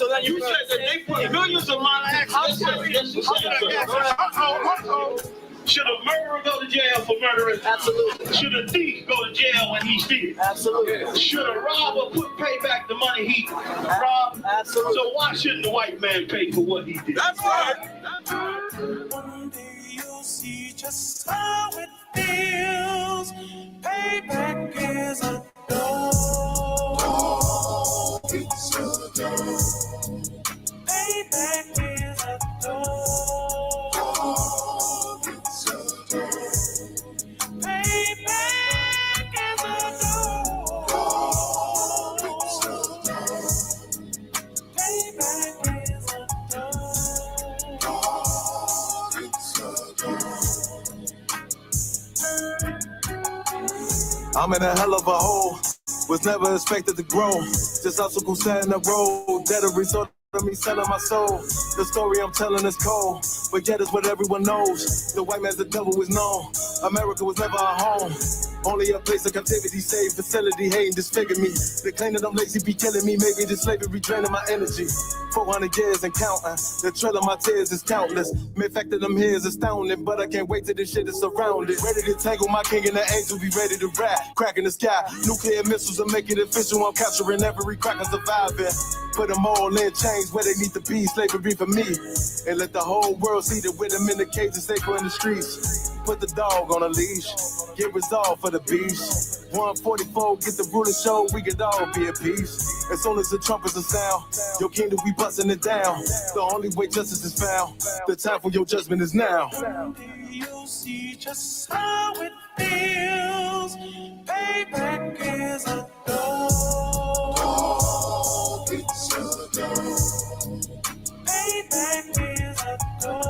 So then you said that they put millions of minor Should a murderer go to jail for murdering? Absolutely. Should a thief go to jail when he steals? Absolutely. Should a robber pay back the money he robbed? Absolutely. So why shouldn't the white man pay for what he did? That's right. One day you'll see just how it feels. Payback is a door. It's a door. Payback is a door. I'm in a hell of a hole, was never expected to grow. Just obstacle set in the road, that a result of me selling my soul. The story I'm telling is cold, but yet it's what everyone knows. The white man's the devil is known. America was never our home. Only a place of captivity, safe facility, hating disfigure me. They claim that I'm lazy, be killing me. Maybe this slavery draining my energy. 400 years and counting. The trail of my tears is countless. The fact that I'm here is astounding, but I can't wait till this shit is surrounded. Ready to tangle my king and the angel, be ready to rap. Cracking the sky, nuclear missiles are making it official. I'm capturing every cracker surviving. Put them all in chains where they need to be. Slavery for me. And let the whole world see that with them in the cage and safer in the streets. Put the dog on a leash. Get resolved for the beast. 144, get the ruler show, we could all be at peace. As soon as the trumpets are sound, your kingdom we busting it down. The only way justice is found, the time for your judgment is now. You'll see just how it feels. Payback is a door. It's a door. Payback is a door.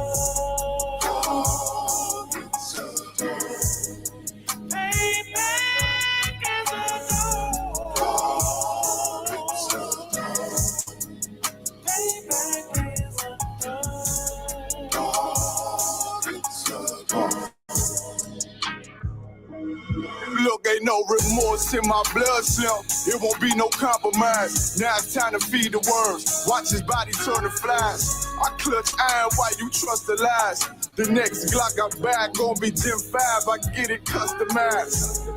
Look, ain't no remorse in my blood cell. It won't be no compromise. Now it's time to feed the worms. Watch his body turn to flies. I clutch iron while you trust the lies. The next Glock I buy gon' be Gen 5. I get it customized.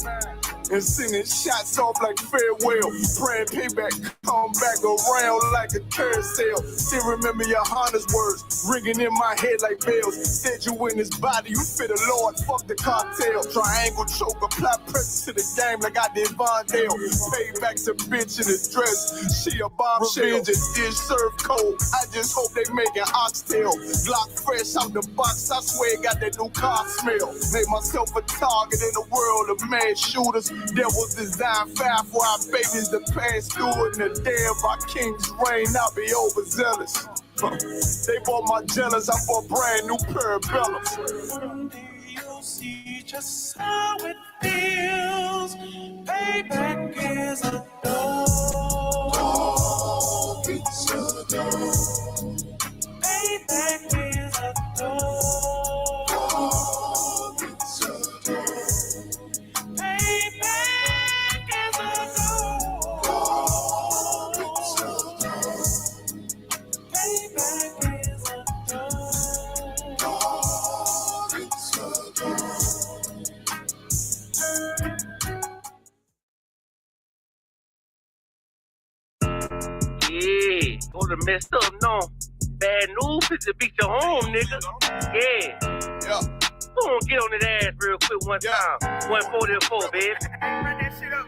And sending shots off like farewell. Praying payback, come back around like a carousel. Still remember your Honda's words, ringing in my head like bells. Said you in his body, you fit a Lord, fuck the cartel. Triangle choke, apply pressure to the game like I did Vondale. Payback to bitch in his dress, she a bombshell. Revenge is dish served cold, I just hope they making oxtail. Glock fresh out the box, I swear it got that new car smell. Made myself a target in the world of mad shooters. There was designed fire for our babies to pass through. In the day of our king's reign, I'll be overzealous. They bought my jealous, I bought brand new parabellums. One day you'll see just how it feels. Payback is a door. It's a door. Payback is a door. Go to messed up, no. Bad news is to beat your home, nigga. Yeah. Go on, get on that ass real quick one time. 144, baby. Run that shit up.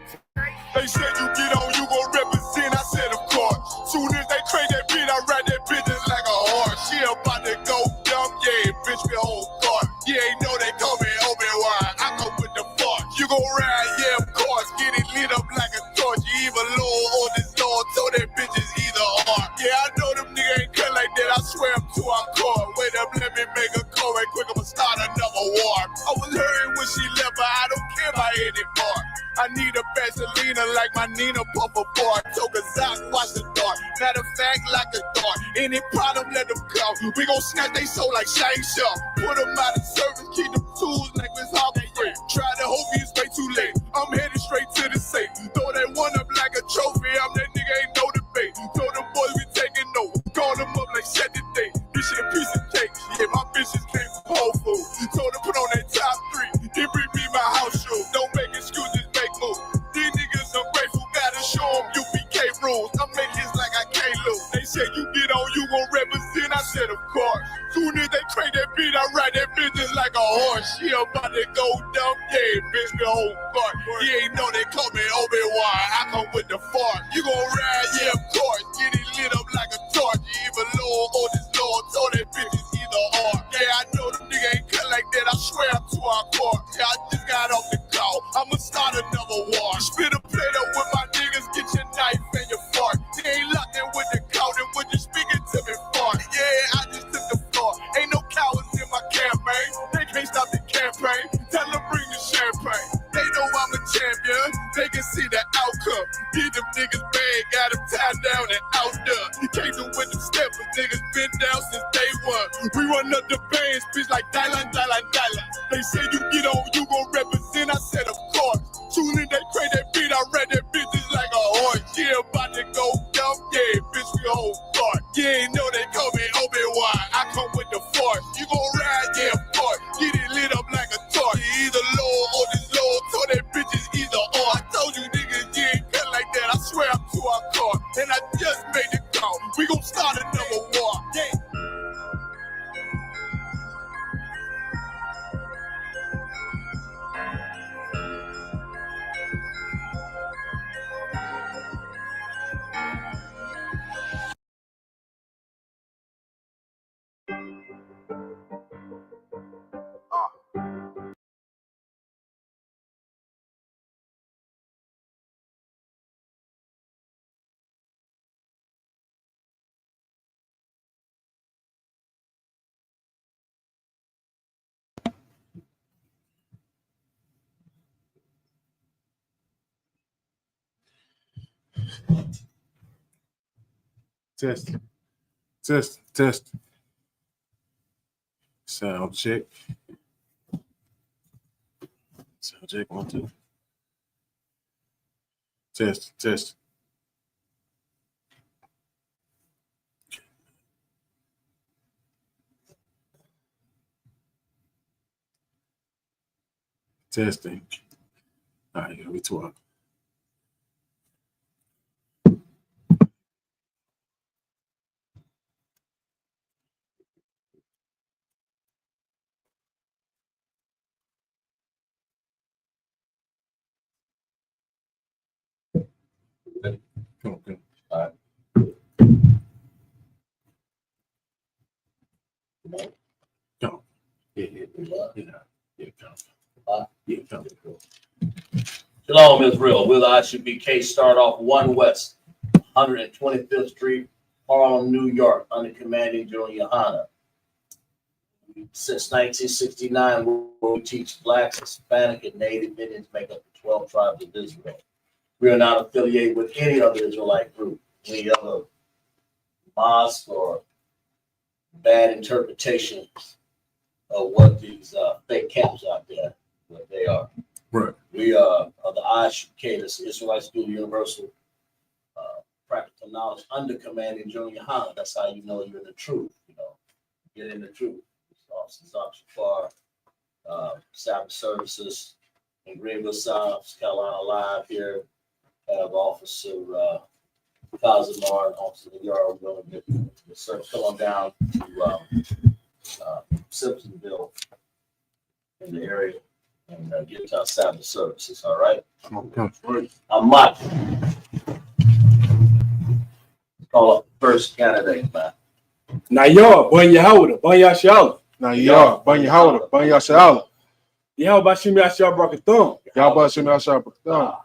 They said you get on, you gon' represent. I said, of course. Soon as they trade that bitch, I ride that bitch just like a horse. She about to go dumb, yeah, bitch, me whole car. You ain't know they call me Obi-Wan. I go with the force. You gon' ride, yeah, of course. Get it lit up like a torch. You even low on this Lord, so that bitch is either or. Yeah, I know them niggas ain't cut like that. I swear I'm too hardcore. Wait up, let me make a call right quick. I'ma start another war. I was hurting when she left, but I don't care about anymore. I need a Vaseline like my Nina Puffer bar. Took a Zach, watch the dark. Matter of fact, like a dart. Any problem, let them come. We gon' snatch they soul like Shane Shaw. Put them out of service, keep them tools like Miss Harper Free. Try to hope it's way too late. I'm headed straight to the safe. Throw that one up like a trophy. I'm that nigga, ain't no debate. Told them boys we taking no. crew. Told her put on that top 3, then bring me my house shoes. Don't make excuses, make moves. These niggas ungrateful, gotta show them UPK rules. I'm making this like I can't lose. They say you get on, you gon' represent. I said of course. Soon as they crank that beat, I ride that bitch just like a horse. She about to go dumb, yeah, bitch, the whole cart. You ain't know they call me Obi-Wan, I come with the fart. You gon' ride, yeah, of course. Get it lit up like a torch. You even Lord or this Lord, told that bitch is either or. Yeah, I know the nigga ain't cut like that, I swear I'm to our court. Yeah, I just got off the call, I'ma start another war. Spit a plate up with my niggas, get your knife and your fork. They ain't locked in with the count and when you speaking to me fart. Yeah, I just took the floor. Ain't no cowards in my campaign. They can't stop the campaign. Tell them bring the champagne. They know I'm a champion. They can see the outcome. Get them niggas bad, got them tied down and outdone. You can't do with them steppers. Niggas been down since day one. We run up the bands, bitch like Dylan. They say you get on, you gon' represent. I said of course. Soon as they crank that beat, I read that bitch just like a horse. Yeah, about to go dumb, yeah, bitch, we whole fart. Yeah, ain't know they call me Obi-Wan, I come with the force. You gon' ride, yeah, of course. Get it lit up like a torch. You either low or this low, so that bitch is either or. I told you niggas, you ain't cut like that, I swear I'm to our car. And I just made the call, we gon' start another war. Yeah. Test. Sound check. Sound check 1 2. Test. Testing. All right, here we talk. Come on. All right. Come on. Yeah, come. Shalom, Israel. Will ISUPK start off 1 West, 125th Street, Harlem, New York, under commanding General Yohana. Since 1969, we teach Blacks, Hispanic, and Native Indians make up the 12 tribes of Israel. We are not affiliated with any other Israelite group, any other mosque or bad interpretations of what these fake camps out there, what they are. Right. We are the ISUPK, this Israelite School Universal Practical Knowledge under commanding General Yohana. That's how you know you're in the truth, get in the truth. Officers Shafar, Sabbath services in Greenville, South Carolina live here. Have Officer Kazimar and Officer Yara. We're going to get the service. Come on down to Simpsonville in the area and get to our Sabbath services. All right. Okay. I'm Mike. Call up the first candidate, man. Nayar, Banya Howard, Banya Shala. Nayar, Banya Howard, Banya Shala. Y'all about Shimmy Ashar Brakathon. Y'all about Shimmy Ashar Brakathon.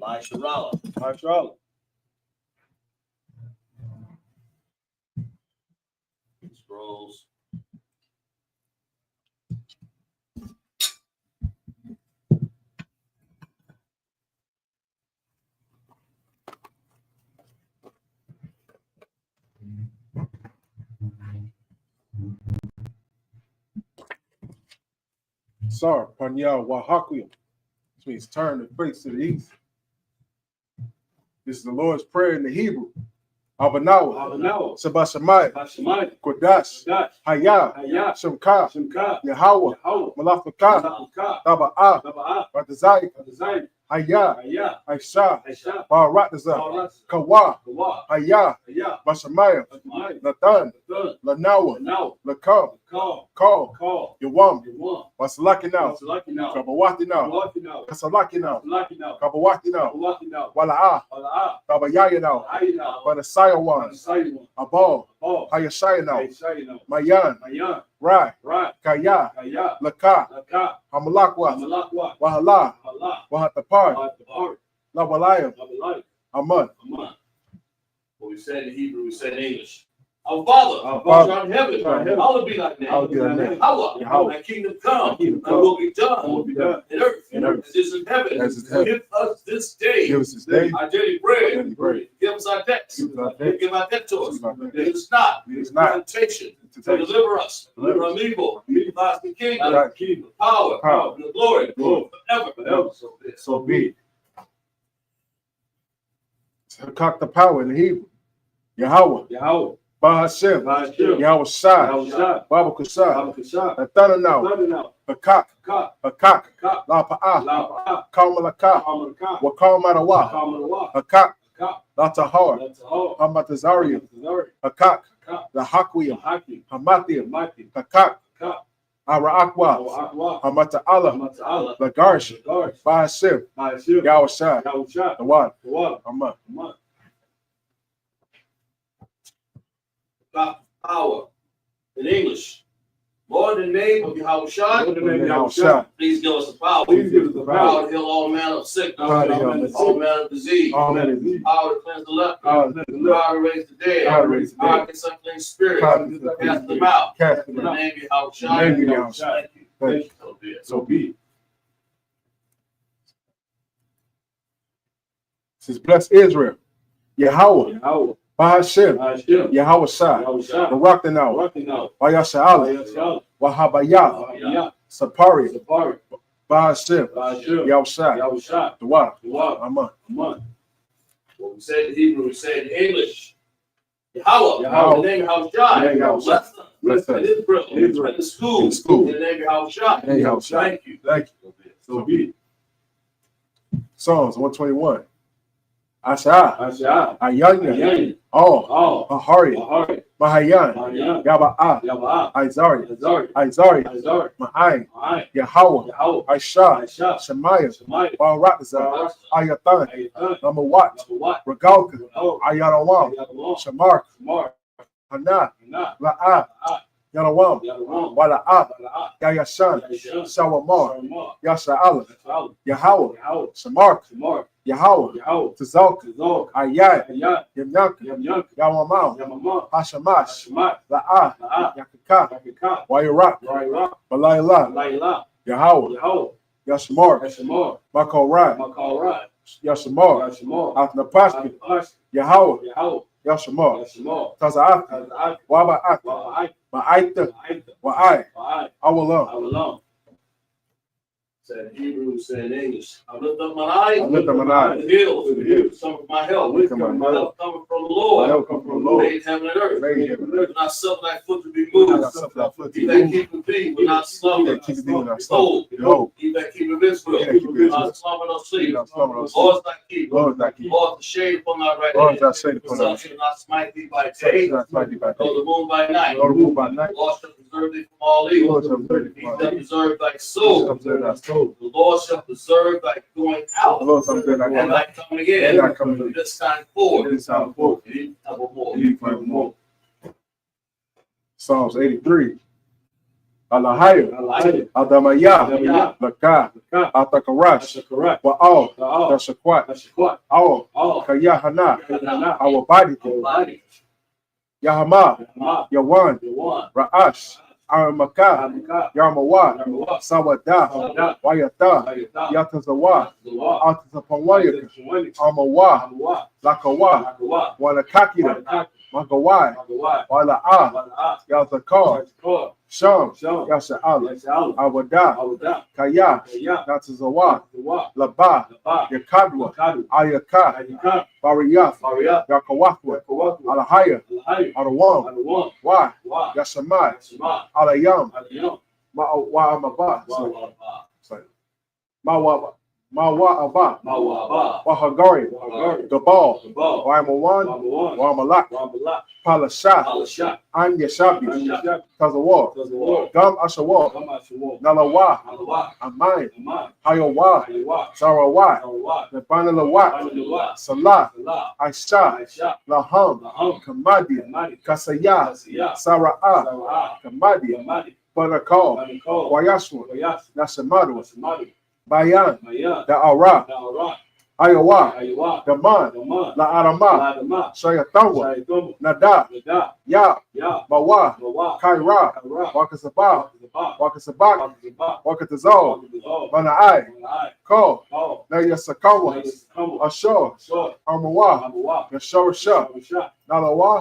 Marsharala. Scrolls. Sar, Panya, Wahakuya, which means turn the face to the east. This is the Lord's Prayer in the Hebrew. Abanawa, Sabashamai, Kodash, Haya, Shemka, Yahweh, Malafaka, Taba'a, Batazai, Haya, Aisha, Baratazah, Kawa, Haya, Bashamaya, Nathan, Lanawa, Lakam, Call, Yawam, Wasalaki now, Kabawati now, Kasalaki now, Kabawati now, Wala'a, Kabayaya now, Banasaya one, Abal, Hayashaya now, Mayan, Rai, Kaya, Laka, Hamalakwa, Wahala, Wahatapar, Lawalayam, Amad. What we said in Hebrew, we said in English. Our Father, who art in heaven, hallowed be thy name. Yahweh, thy kingdom come, thy will be done in earth as it is in heaven. Give us this day our daily bread. Give us our debts. Give our debtors. Lead us not into temptation, but deliver us from evil. Give us the kingdom, the power, and the glory forever. So be it. Cock the power in the Hebrew. Yahweh. Bahashem, Yahweh Shai, Baba Kushai, Nathana now, Hakak, Lapa'a, Kalmalaka, Wakalmadawa, Hakak, Latahar, Hamatazarium, Hakak, Lahakwiyam, Hamathiam, Hakak, Ara'akwa, Hamata'ala, Lagarsh, Bahashem, Yahweh Shai, the one, Hamad. Power in English. Lord, in the name of Yahweh, please give us the power. Power to heal all manner of sickness, all manner of disease. Power to cleanse the leper. Power to raise the dead. Power to get something spirit. Cast them out. In the name of Yahweh. Thank you. So be it. Says, bless Israel. Yahweh. Bahashem, Yahweh Shai, Barak now, Vayasha'ala, Wahabaya, Sapari, Bahashem, Yahweh Shai, the Wah, Aman. What we said in Hebrew, we said in English. Yahweh, in the name of Yahweh Shai, bless them. Israel, in the school, in the name of Yahweh Shai. Thank you. So be it. Psalms 121. Asha, Ayanya, Ahari, Mahayan, Yaba'a, Izari, Ma'ai, Yahweh, Aisha, Shemaiah, Baratazah, Ayathan, Lamawat, Regalka, Ayanawam, Shamar, Hana, La'a, Yanawam, Wala'a, Yayashan, Shawamar, Yasha'ala, Yahweh, Shamar, Yahweh, Tazalka, Ayat, Yamyanka, Yawamam, Hashamash, La'a, Yakaka, Wayrak, Balayla, Yahweh, Yashmar, Makorai, Yashmar, Atnapaski, Yahweh, Yashmar, Taza'at, Waba'at, Ma'aita, Wa'ai, Awalam. Said in Hebrew, said in English. I lift up my eyes. To the hills. Some of my help. My help coming from the Lord. Made heaven and earth. Do not suffer thy foot to be moved. He that keepeth thee will not slumber. Behold, he that keepeth Israel will not slumber nor sleep. Lord is thy keeper. Lord is the shade upon thy right hand. The sun shall not smite thee by day, nor the moon by night. Lord shall preserve thee from all evil. He shall preserve thy soul. The Lord shall preserve thy going out and thy coming in from this time forward. Psalms 83. Alahaya, Adamaya, Laka, Atakarash, Wa'al, Tashakwat, Al, Kayahana, our body, Yahama, Yawan, Ra'ash, Aramaka, Yamawa, Sawada, Wayata, Yatazawa, Atazapawayaka, Amawa, Lakawa, Wanakakira, Magawai, Wala'a, Yazakar, Sham, Yasha Allah, Awada, Kaya, Yatazawa, Laba, Yakadwa, Ayaka, Bariyaf, Yakawakwa, Alahaya, Arawam, Why, Yasamai, Alayam, Ma'amaba, Mawa'aba, Wahagari, Gabal, Wamawan, Wamalak, Palasha, Anya Shabi, Tazawar, Gam Ashawar, Nalawa, Amain, Hayawa, Sarawai, Nebanalawa, Salah, Aisha, Laham, Kamadi, Kasaya, Sara'a, Kamadi, Barakal, Wayashwa, Nasamadu, Bayan, the Ara, Ayawa, the Man, La Arama, Shayatawa, Nada, Ya, Bawa, Kaira, Wakasabah, Wakatazal, Manai, Ko, Nayasakawa, Ashor, Amawa, Nashorsha, Nalawa,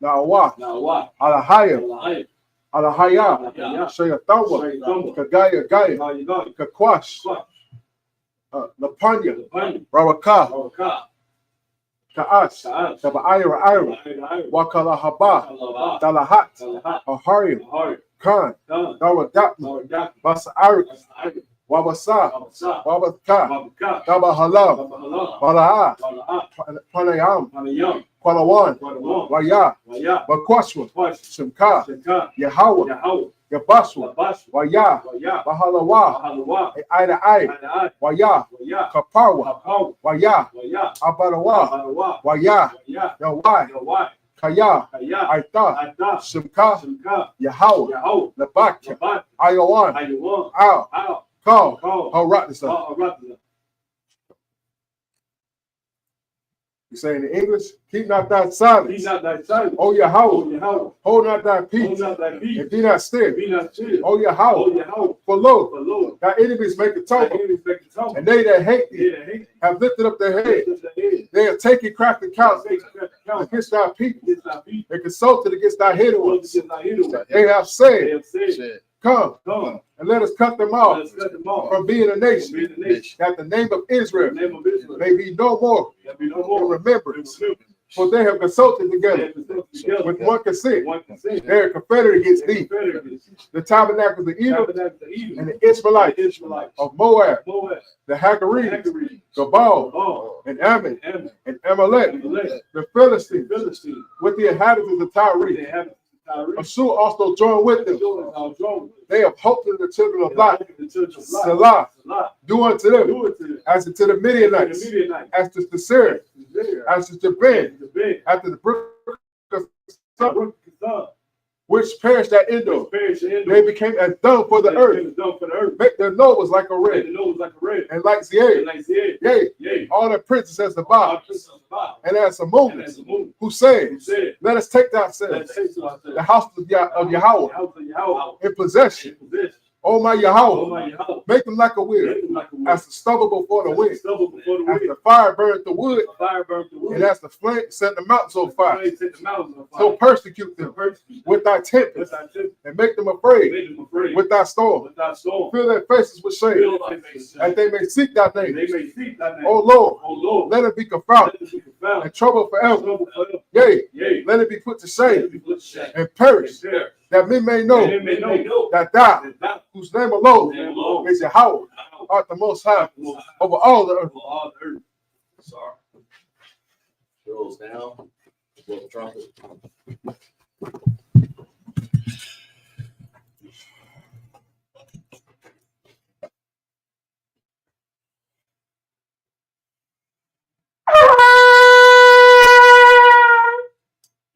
Nawa, Alahaya, Alahaya, Shayatawa, Kagaya Gaya, Kakwash, Lapanya, Rawaka, Ka'ash, Taba'ira, Wakalahaba, Dalahat, Aharium, Khan, Dawadatma, Basa'arik, Wabasa, Wabaka, Tabahalam, Bala'a, Panayam, Palawan, Waya, Bakwashwa, Shimka, Yahweh, Yabaswa, Waya, Bahalawa, Ida Ai, Waya, Kapawa, Waya, Abarawa, Waya, Yawai, Kaya, Aita, Shimka, Yahweh, Labaka, Ayawan, Al, Call, how right this up. You say in English, keep not thy silence. Oh, Yahweh, hold not thy peace, and be not still. Oh, Yahweh, for lo, thy enemies make a token, and they that hate thee have lifted up their head. They have taken crafty counsel against thy people, and consulted against thy hidden ones. They have said, Come, and let us cut them off from being a nation, that the name of Israel may be no more in remembrance. For they have consulted together with one consent. They are confederate against thee. The tabernacles of Edom and the Israelites of Moab, the Hagarenes, Gabal, and Ammon, and Amalek, the Philistines, with the inhabitants of Tyre. Ashur also joined with them. They have hoped in the children of Lot. Salah, do unto them as unto the Midianites, as to the Syrians, as to Jabin, after the brook of Sun, which perished at Endor. They became as dung for the earth. Make their nose like a red, and like Zier. Yea, all the princes as the Baal, and as a movement, who said, let us take ourselves the house of Yahweh in possession. Oh my Yahweh, make them like a wheel, as the stubble before the wind, as the fire burned the wood, and as the flame set the mountains on fire. So persecute them with thy tempest, and make them afraid with thy storm. Fill their faces with shame, that they may seek thy name. O Lord, let it be confounded and trouble forever. Yea, let it be put to shame and perish, that men may know that thou, whose name alone is Yahweh, art the most high over all the earth. Sorry. Goes down. Blow the trumpet.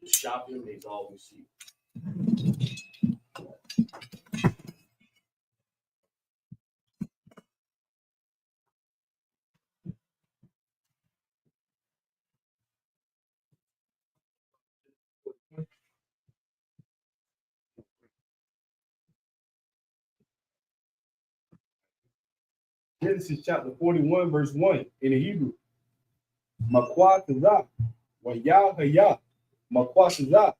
The shopping is all we see. Genesis chapter 41, verse 1 in the Hebrew. Makwatazah, Wayah Hayah, Makwatazah,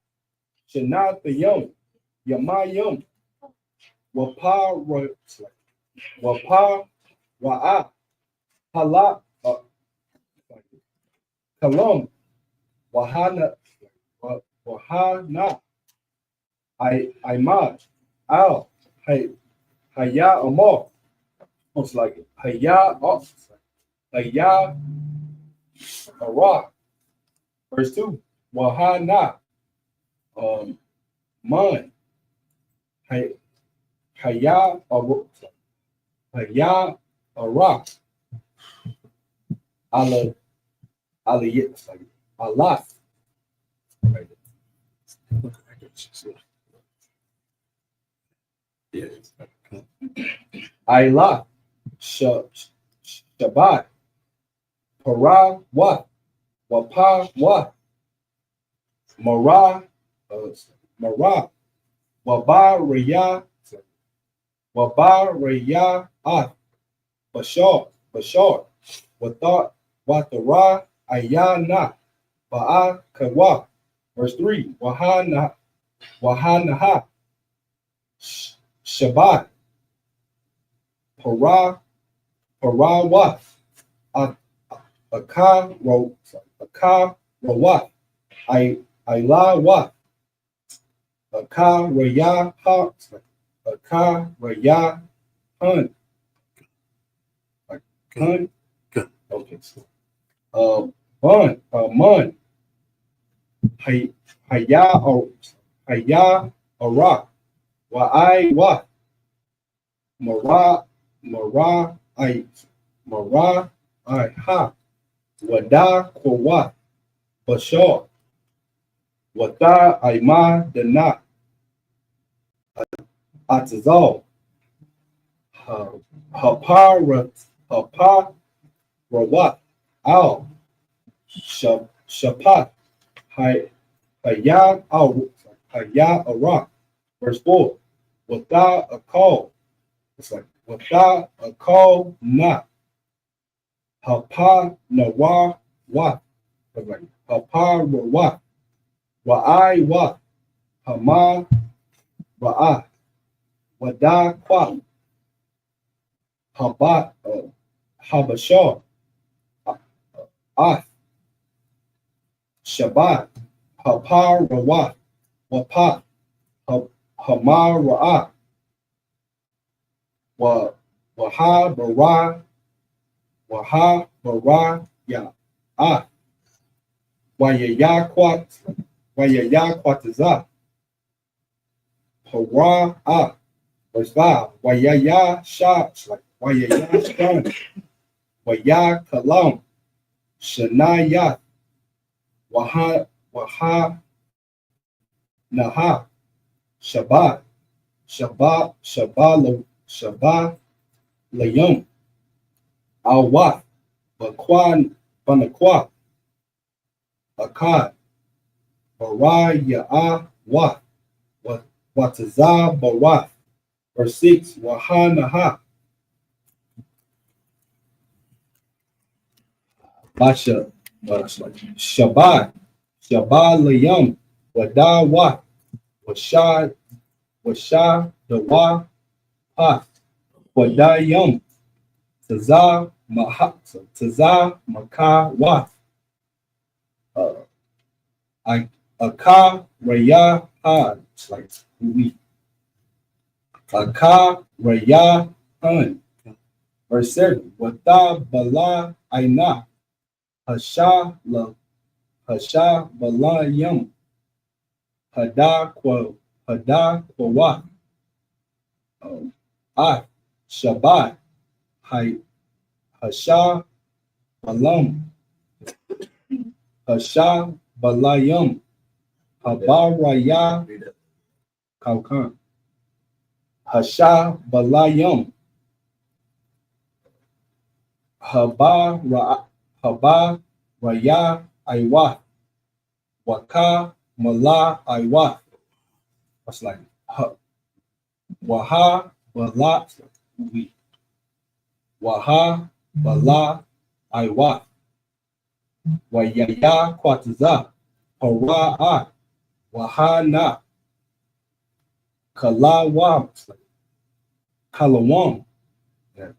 Shanat the Yom, Yamayum. Wapa Wa'a Hala Kalam Wahana Wahana Imad Al Haya Amor. Almost like it. Haya Ara. Verse 2. Wahana Man Haya Ara Allah. Ayla Shabbat Para Wapa Mara Wabaraya Bashar Watara Ayana Ba'a Kawa. Verse 3. Wahanaha Shabbat Parawa Aka Rawat Ailawa Aka Raya Hun. Okay. Man Haya Ara Wa Mara Ha Wada Kwa Bashar Wada Aima Dana Atazal Hapa Rawat Al Shapat Haya Ara. Verse 4. Without a call. It's like without a call not. Hapa Nawa Wa. It's like Hapa Rawa. Wa'ai Wa. Hama Ra'a. Wada Kwa. Habashar. Shabbat. Hapa Rawa. Wapa. Hama Ra'a. Waha Bara Ya Wayaya Kwataza Para Verse 5. Wayaya Shah Wayaya Shan Waya Kalam Shanayat Waha Naha Shabbat Layum Awat Banakwa Akkad Baraya Wat Wataza Barat. Verse 6. Wahanaha Basha Shabbat Layum Wada Washa Dawa Ha Wadayum Taza Maka Wa Aka Raya Ha. It's like we Aka Raya Han. Verse 7. Wada Bala Aina Hasha Balayum Hada Kwa Shabbat Hasha Balam Hasha Balayum Habaraya Kaukan Hasha Balayum Habaraya Aiwa Waka Mala Aiwa. What's like Waha Bala Waha Bala Aiwa Wayaya Kwataza Hara'a Wahana Kalawam. Kalawam. Yeah.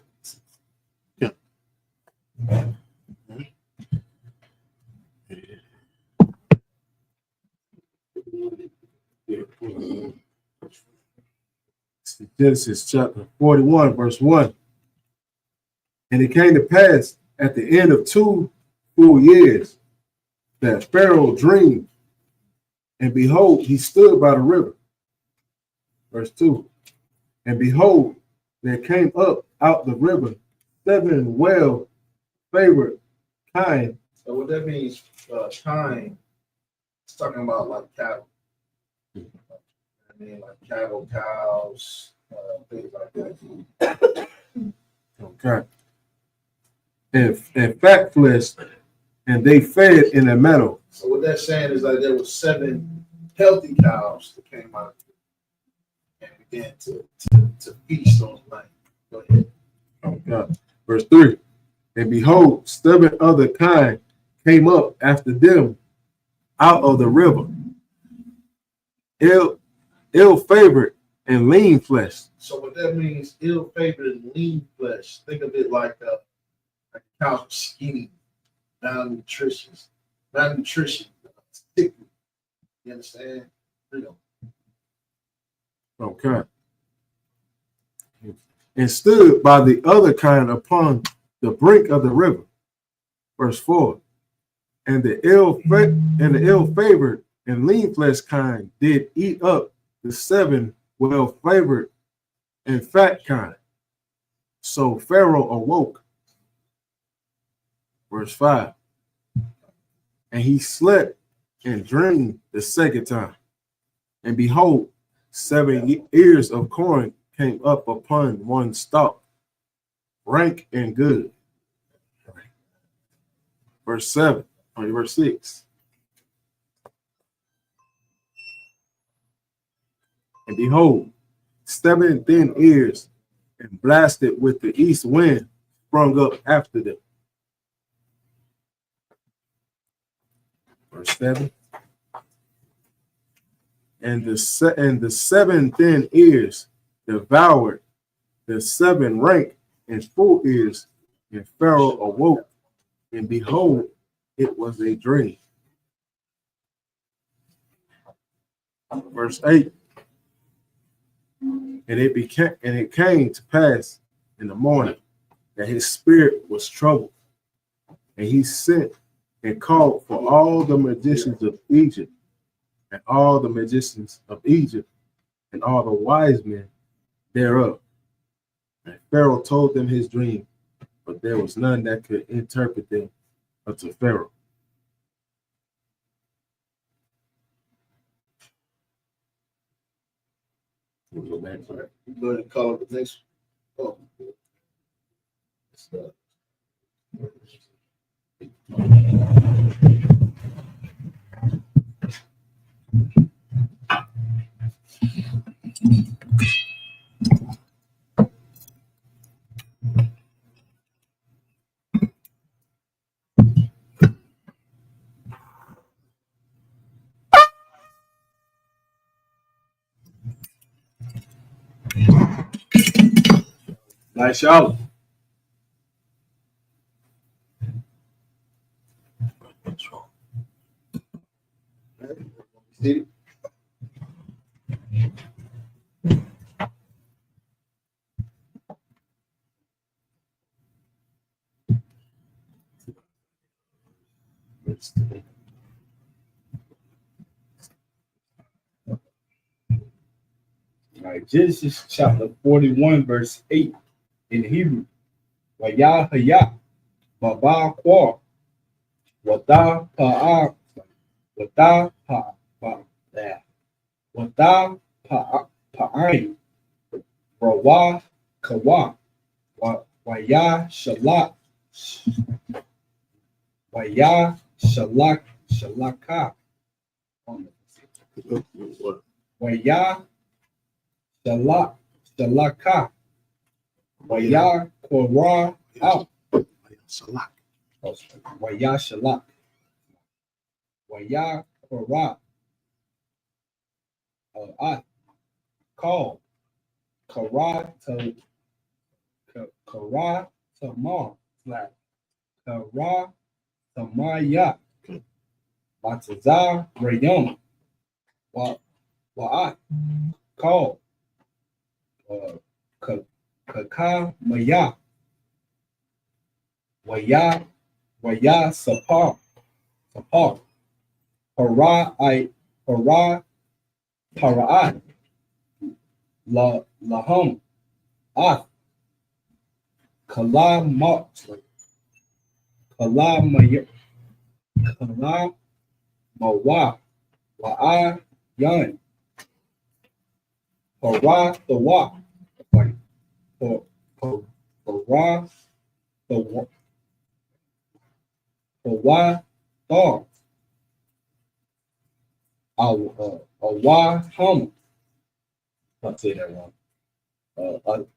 Genesis chapter 41, verse 1. And it came to pass at the end of 2 full years that Pharaoh dreamed, and behold, he stood by the river. Verse 2. And behold, there came up out the river 7 well-favored kine. So what that means, kine, it's talking about like cattle. I mean, like cattle, cows, things like that. Okay. And fat flesh, and they fed in a meadow. So what that's saying is that there were 7 healthy cows that came out and began to feast on the land. Go ahead. Okay. Verse 3. And behold, 7 other kine came up after them out of the river, ill-favored and lean flesh. So what that means, ill-favored and lean flesh. Think of it like cows are skinny, malnutrition, sickly. You understand? Okay. And stood by the other kind upon the brink of the river. Verse 4. And the ill-favored and lean flesh kind did eat up the 7 well-favored and fat kind. So Pharaoh awoke. Verse 5. And he slept and dreamed the second time. And behold, 7 ears of corn came up upon one stalk, rank and good. Verse 6. And behold, 7 thin ears and blasted with the east wind sprung up after them. Verse 7. And the 7 thin ears devoured the 7 rank and full ears, and Pharaoh awoke, and behold, it was a dream. Verse 8. And it came to pass in the morning that his spirit was troubled, and he sent and called for all the magicians of Egypt, and all the magicians of Egypt, and all the wise men thereof. And Pharaoh told them his dream, but there was none that could interpret them unto Pharaoh. We'll go back to that. Go ahead and call it the next. Oh. Nice shout. See? All right, Genesis chapter 41, verse 8 in Hebrew. Waya haya, baba kwa, wada pa'a, wada pa'a, wada pa'ai, rawa kawa, waya shalak, waya shalaka, waya shalaka, waya kora out. Waya shalak. Waya kora. called Kara to Kara Tamar slash Kara Tamaya Batazar Rayum Wa'at called Kaka Maya Waya Sapar Para Para'at Lahum Ath Kala Mawa Wa'a Yan Para the Wa like Para the Wa Dog Awa Hum. I'll say that wrong.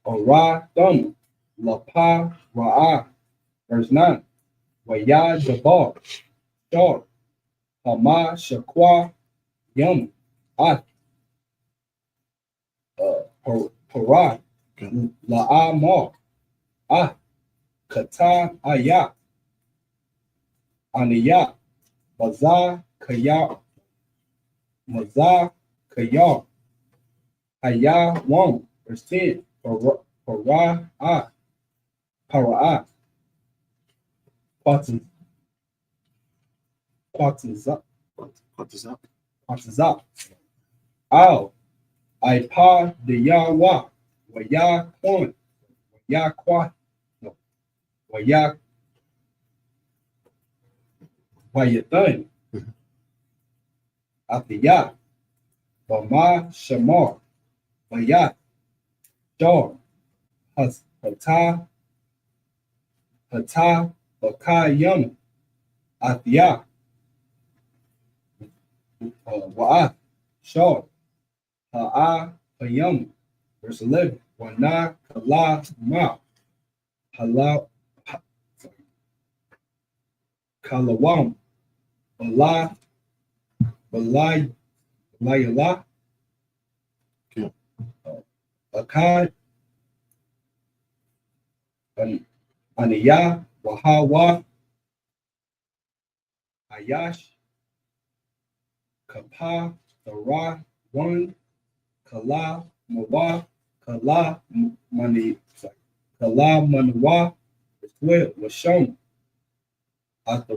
Ara Thumb Lapa Ra'a. Verse 9. Waya Jabar Shar Hama Shakwa Yum At Parad La'amar Ah Kata Ayah Aniyah Mazah Kayar Ayah Wam. Verse 10. Para'ah Partizak Al Ipa de Yawa Waya Kwan Waya Kwa no Waya Wayathan Atiyah Bama Shamar Wayat Dar Hata Bakayam Atiyah Wa'at Shar Ha'a Hayam. Verse 11. Wana Kala Ma Hala Kalawam Bala Balayala Akad Aniyah Wahawa Ayash Kapa Thara One Kala Mawa Kala Mani Kala Manwa 12 Washam Atha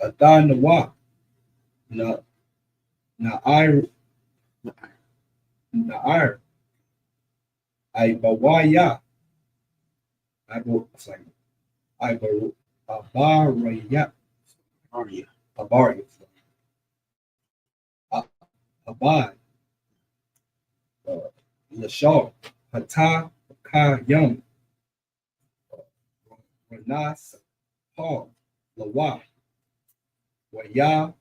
Nawa Na'ir Ibawaya Abaraya Abad Lashar Hata Kayam Ranas Paul Lawa Waya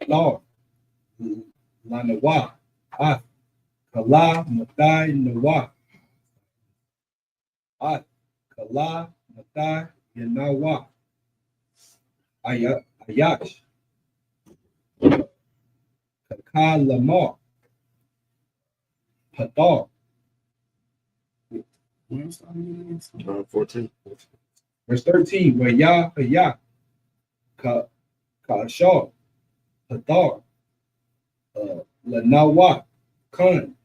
Law Lanawa At Kala Matai Nawa At Kala Matai Yanawa Ayash Kaka Lamar Padar. 14. Verse 13. Waya Haya Kashar Padar Lanawa Khan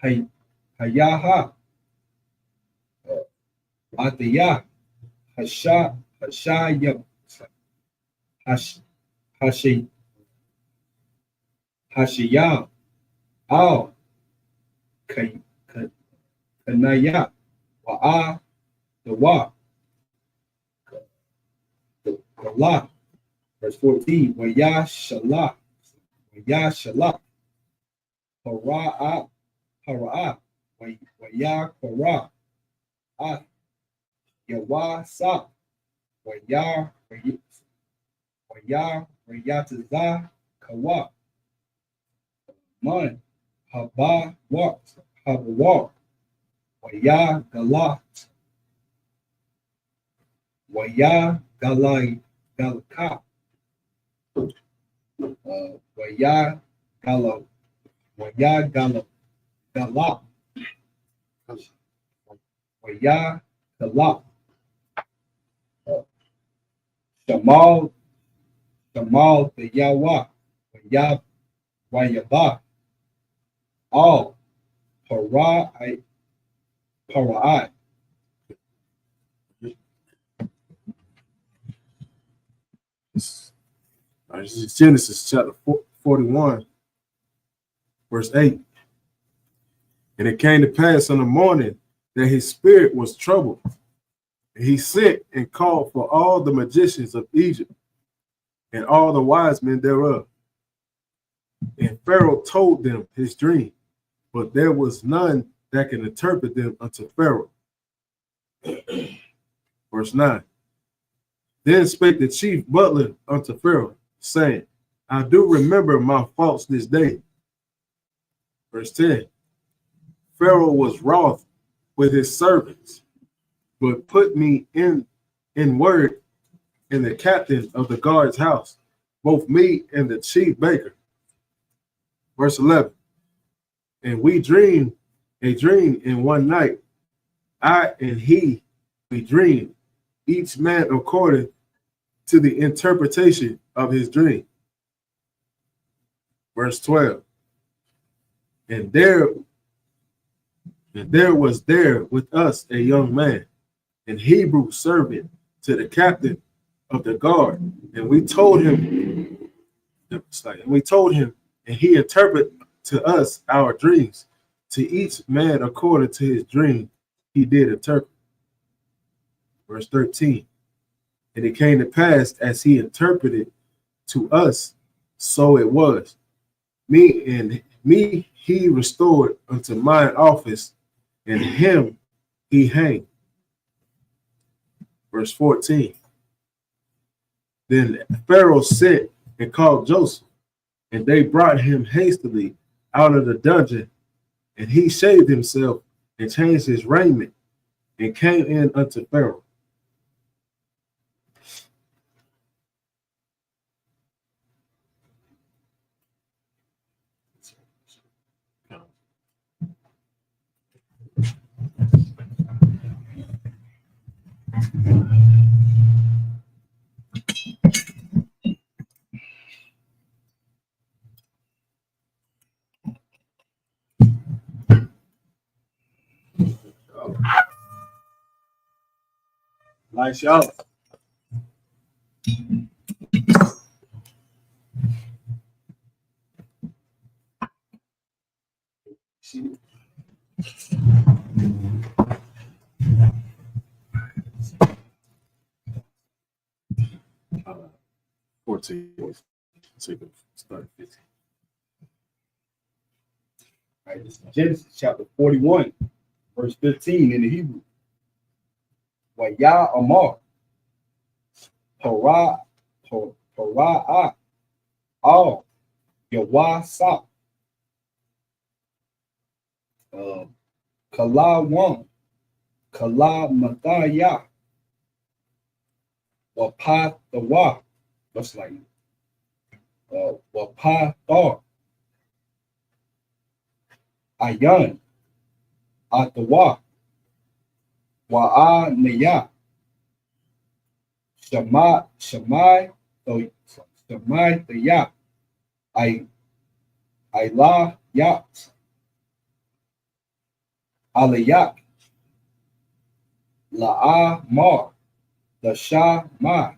Hayaha Atiyah Hashayam Hashiyah Al Kanaya Wa'a the Wa the La. Verse 14. Waya Shalah Para'a Waya Para Yawa Sa Waya Rayataza Kawa Man Haba Walk Waya Galat Waya Galai Galaka Waya Gala, Waya Gala, Gala, Waya Gala, Shamal, Shamal the Yawa, Waya Wayaba, all Parai, Parai. All right, this is Genesis chapter 41, verse 8. And it came to pass in the morning that his spirit was troubled. And he sent and called for all the magicians of Egypt and all the wise men thereof. And Pharaoh told them his dream, but there was none that can interpret them unto Pharaoh. Verse 9. Then spake the chief butler unto Pharaoh, saying, I do remember my faults this day. Verse 10. Pharaoh was wroth with his servants, but put me in word in the captain of the guard's house, both me and the chief baker. Verse 11. And we dreamed a dream in one night. I and he, we dreamed, each man according to the interpretation of his dream. Verse 12. And there was there with us a young man, an Hebrew servant to the captain of the guard. And we told him, and he interpreted to us our dreams. To each man according to his dream, he did interpret. Verse 13. And it came to pass as he interpreted to us, so it was. Me he restored unto mine office, and him he hanged. Verse 14. Then Pharaoh sent and called Joseph, and they brought him hastily out of the dungeon, and he shaved himself and changed his raiment and came in unto Pharaoh. Nice y'all. Uh, 14. Start 15. All right, this is Genesis chapter 41, verse 15 in the Hebrew. Waya Amar, Parah, all, Yawa Sa, Kala Wan, Kala Mataya, Wapa Tawa, looks like Wapa Thar, Ayan, Atawa, Wa'a Naya, Shamai Taya, Ayla Yat, Alayak, La'a Mar, Lasha Ma,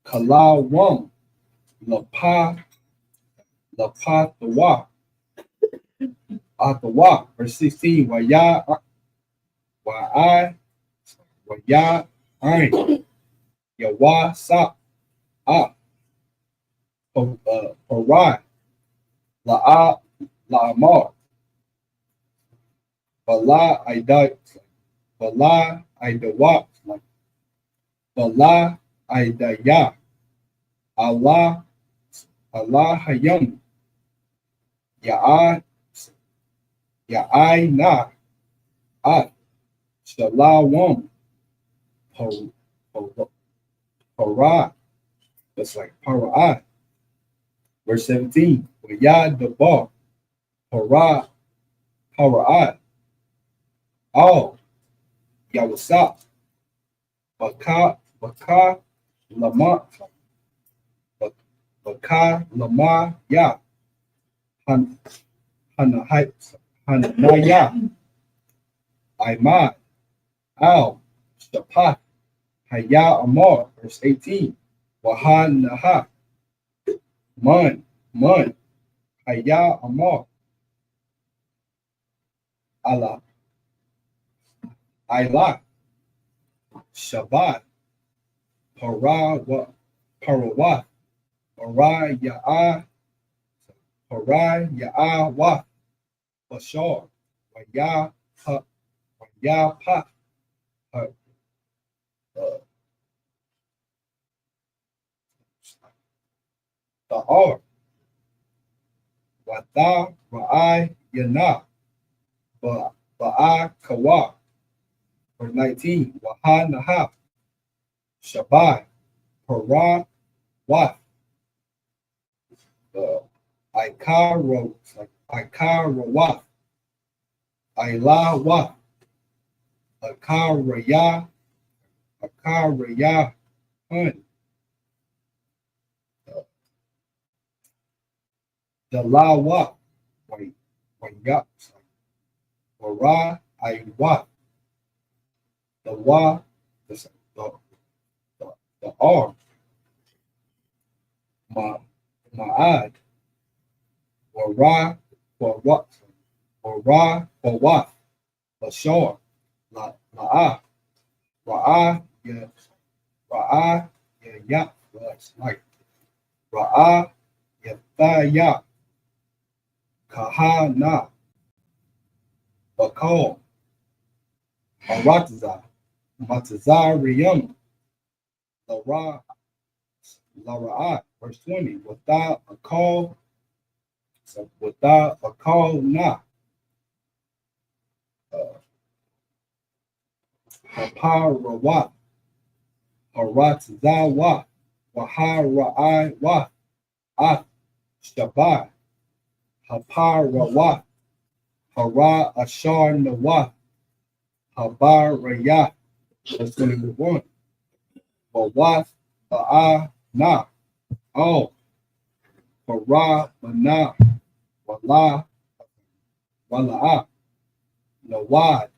Kala Wam, Lapa Tawa, Atawa, verse 16, Waya Ain, Yawa Sa, Parai, La'amar, Bala Idawat, Bala Idaya, Allah Hayam, Ya'ina, Shalawam, Parah, that's like Parah, Verse 17. Yad the bar, Hara, Hara'at, all, Yawasap, Baka, Lama, Baka, Lama, Ya, Hanaya, Imad, Al, Shapat, Haya Amar, verse 18. Wahan Naha, Man, Haya Amar, Allah, Ilah, Shabbat, Parawat, Paraya'awah, Bashar, Wayapa, Ta'ar, Wata, Ra'ai, Yana, Ba'a, Kawa, verse 19, Waha, Naha, Shabbat, Para, Wath, Ikarawat, Ilawath, Akaraya, Hun, Dalawa, Wayap, Wara, Iwa, the Wa, the R, Ma'ad, Wara, Wawath, Bashar, La'ah, Ra'ah, Ya, like Ra'ah, Yathaya, Kahana, Bakal, Matazarium, Lara'at, verse 20, without a call na, Haparawat, Haratzawa, Wahara'ai, Shabbat, Haparawat, Hara Ashar Nawat, Habarayat, verse 21, Bawath, Ba'a, Na, all, Para, Mana, Wala, Wala'ah, Nawad,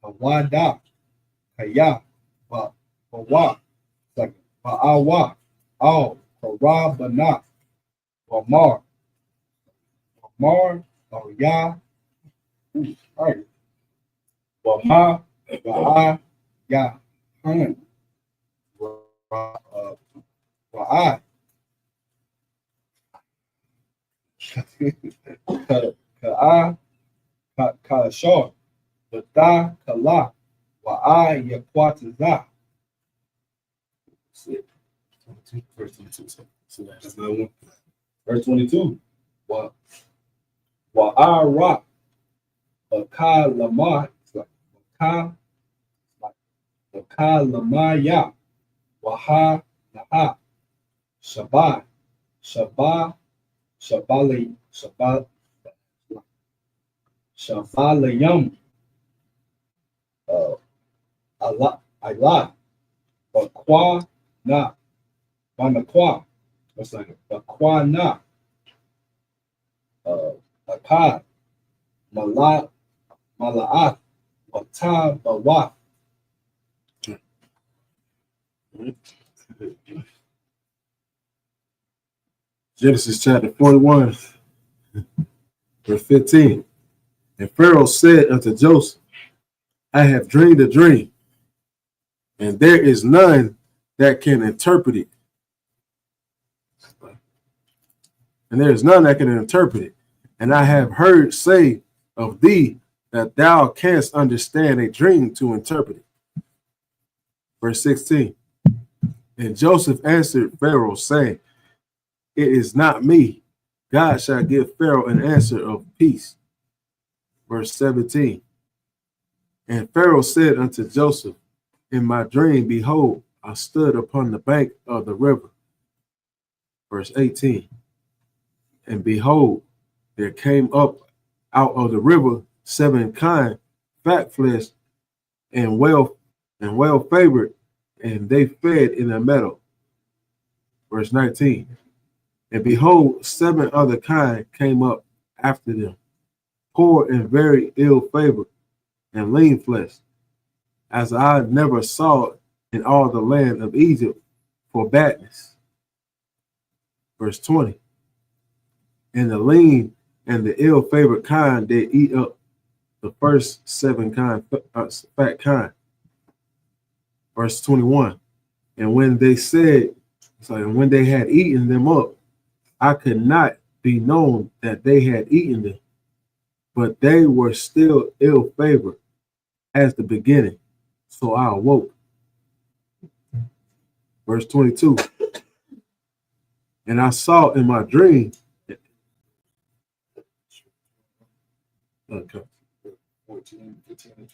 Nawada, Kaya, Bawa, Ba'awa, all, Para, Bana, Wamar, Ya, right. Wama, Ba'a, Ya, Hun, Wa'a, Ka'ashar, Bata, Kala, Wa'a, Yakwataza. Verse 22. So that's another one. Verse 22. Wa'ara, Baka Lama, Baka Lamaya, Waha Naha, Shabbat, Shabalayam, Allah, Bakwa Na, Banakwa, what's that? Bakwa Na, Akad, Mala'at, Wata Bawa. Genesis chapter 41, verse 15. And Pharaoh said unto Joseph, I have dreamed a dream, and there is none that can interpret it. And there is none that can interpret it. And I have heard say of thee that thou canst understand a dream to interpret it. Verse 16. And Joseph answered Pharaoh, saying, it is not me. God shall give Pharaoh an answer of peace. Verse 17. And Pharaoh said unto Joseph, in my dream, behold, I stood upon the bank of the river. Verse 18. And behold, there came up out of the river 7 kine, fat flesh, and well favored, and they fed in the meadow. Verse 19. And behold, 7 other kine came up after them, poor and very ill favored, and lean flesh, as I never saw in all the land of Egypt for badness. Verse 20. And the lean and the ill favored kind did eat up the first 7 kind, fat kind. Verse 21. And when they had eaten them up, I could not be known that they had eaten them, but they were still ill favored as the beginning. So I awoke. Verse 22. And I saw in my dream. Okay. 14, 15, and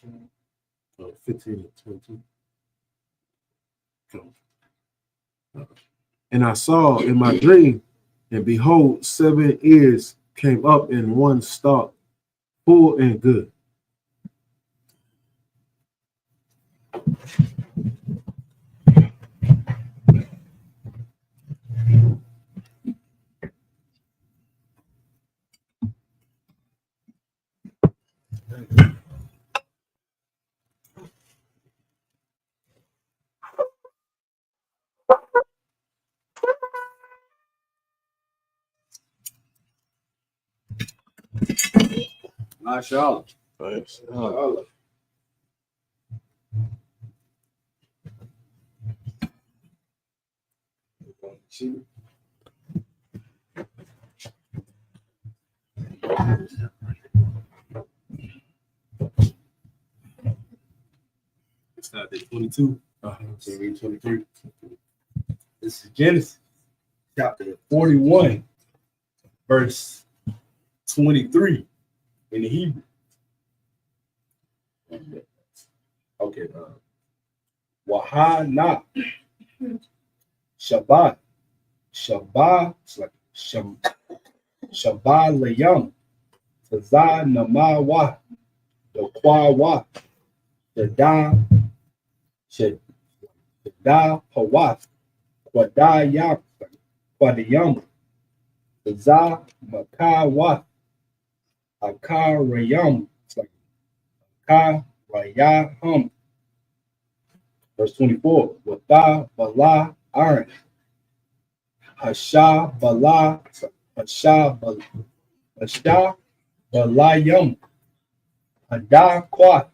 20. 15 and 22. And I saw in my dream, and behold, 7 ears came up in one stalk, full and good. Mashallah. Mashallah. Start at 22. So read 23. This is Genesis chapter 41, verse 23 in the Hebrew. Okay. Wahana. Shabbat. Shabbat. It's like Shabbat layam. Tazah namawa. Dokwawa. Shadam. Shadam Pawat. Kwadayam. Kwadayam. Tazah Makawa. Akarayam. It's like Akarayahum. Verse 24. Wata Bala Aaron. Hasha Bala. Hasha Balayam. Hada Kwa.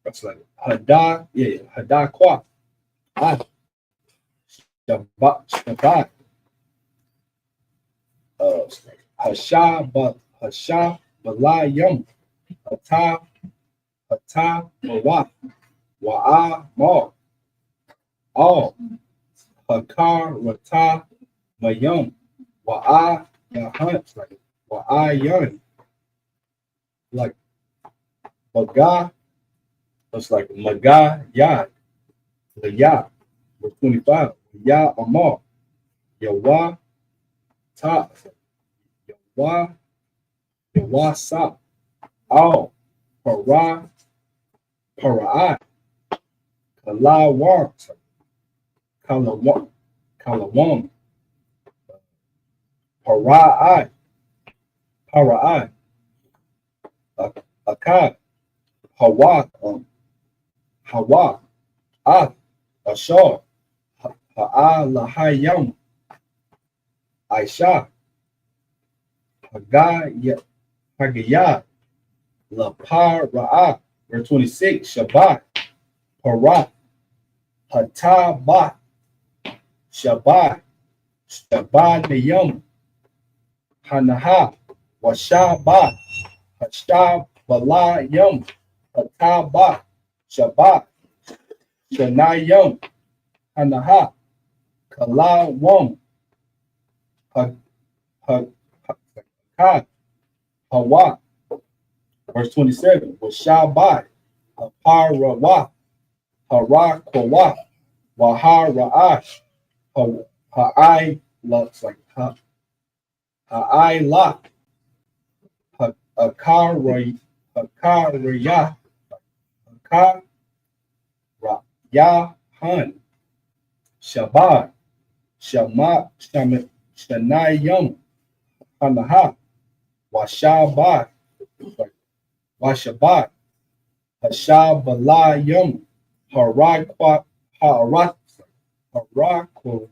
That's like Hada, yeah, Hada Kwa. Shabbat. Hasha Balayam. Hata Mawat. Wa'a Mar. All. Hakar Rata Mayam. Wa'a Yahan. Like Wa'a Yan. Like Baga. It's like Maga Yad. The Ya. Verse 25. Ya Amar. Yawa Ta. Yawa Sa. All. Para. Para'at. Kalawar. Kalawam. Para'at. Akad. Hawa. Hawa. Ashar. Ha'alahayam. Aisha. Hagayah. Lapara'ah. Verse 26. Shabbat. Parat. Hatabat. Shabbat. Shabbat Niyam. Hanaha. Washabat. Hashtabalayam. Hatabat. Shabbat. Shanayam. Hanaha. Kalawam. Hawa. Verse 27. Washabat. Haparawah. Harakawah. Waha Ra'ash, Ha'ai looks like Ha'ai Lak, Hakaraya, Hakarayahan, Shabbat, Shanayam, Hanaha, Washabat, Washabat, Hashabalayam, Harakwa, Harak, Harakwa,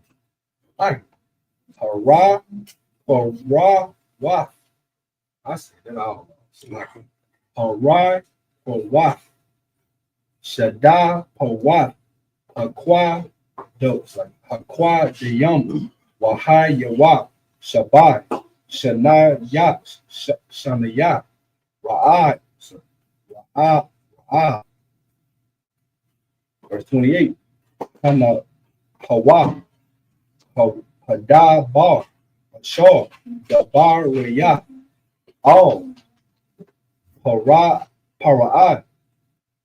Harakwa, I said that all. Harai Pawat, Shada Pawat, Aqua Dose, like Aqua Dayam, Wahai Yawak, Shabbat, Shanayat, Shanayat, Ra'ad, Ra'ad, verse 28, Hana Hawa, Hadabar, Ashor, Dabar Rayat, all. Para'ad,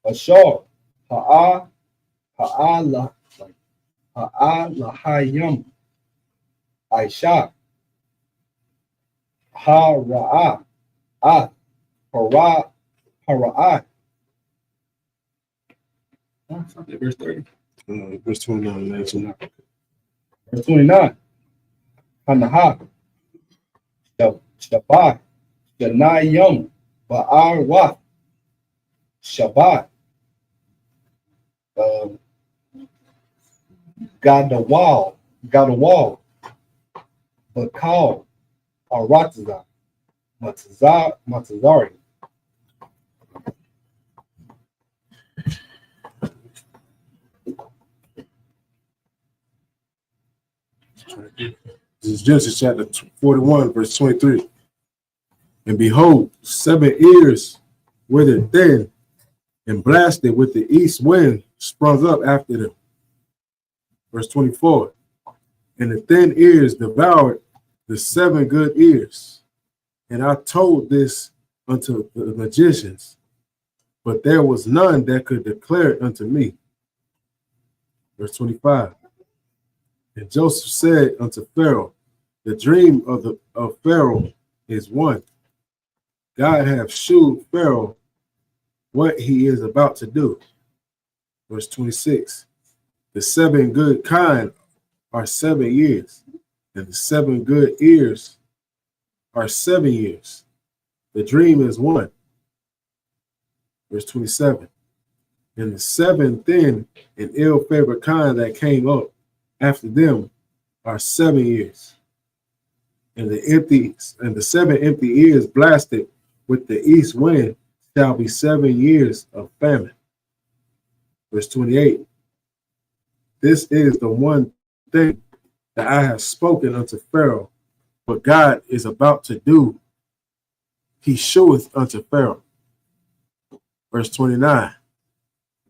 Ashor, Ha'alahayam, Aisha, Hara'ah, Para'ad. Verse 30. Verse 29. Verse 29. Hanaha, Shabbat, Shanayam, Ba'arwath, Shabbat, Gadawal, Bakal, Aratazah, Matazari. This is Genesis chapter 41, verse 23. And behold, 7 ears withered thin and blasted with the east wind sprung up after them. Verse 24. And the thin ears devoured the 7 good ears. And I told this unto the magicians, but there was none that could declare it unto me. Verse 25. And Joseph said unto Pharaoh, the dream of Pharaoh is one. God hath shewed Pharaoh what he is about to do. Verse 26. The 7 good kine are 7 years, and the 7 good ears are 7 years. The dream is one. Verse 27. And the 7 thin and ill-favored kine that came up after them are 7 years. And the 7 empty ears blasted with the east wind shall be 7 years of famine. Verse 28. This is the one thing that I have spoken unto Pharaoh, what God is about to do, he sheweth unto Pharaoh. Verse 29.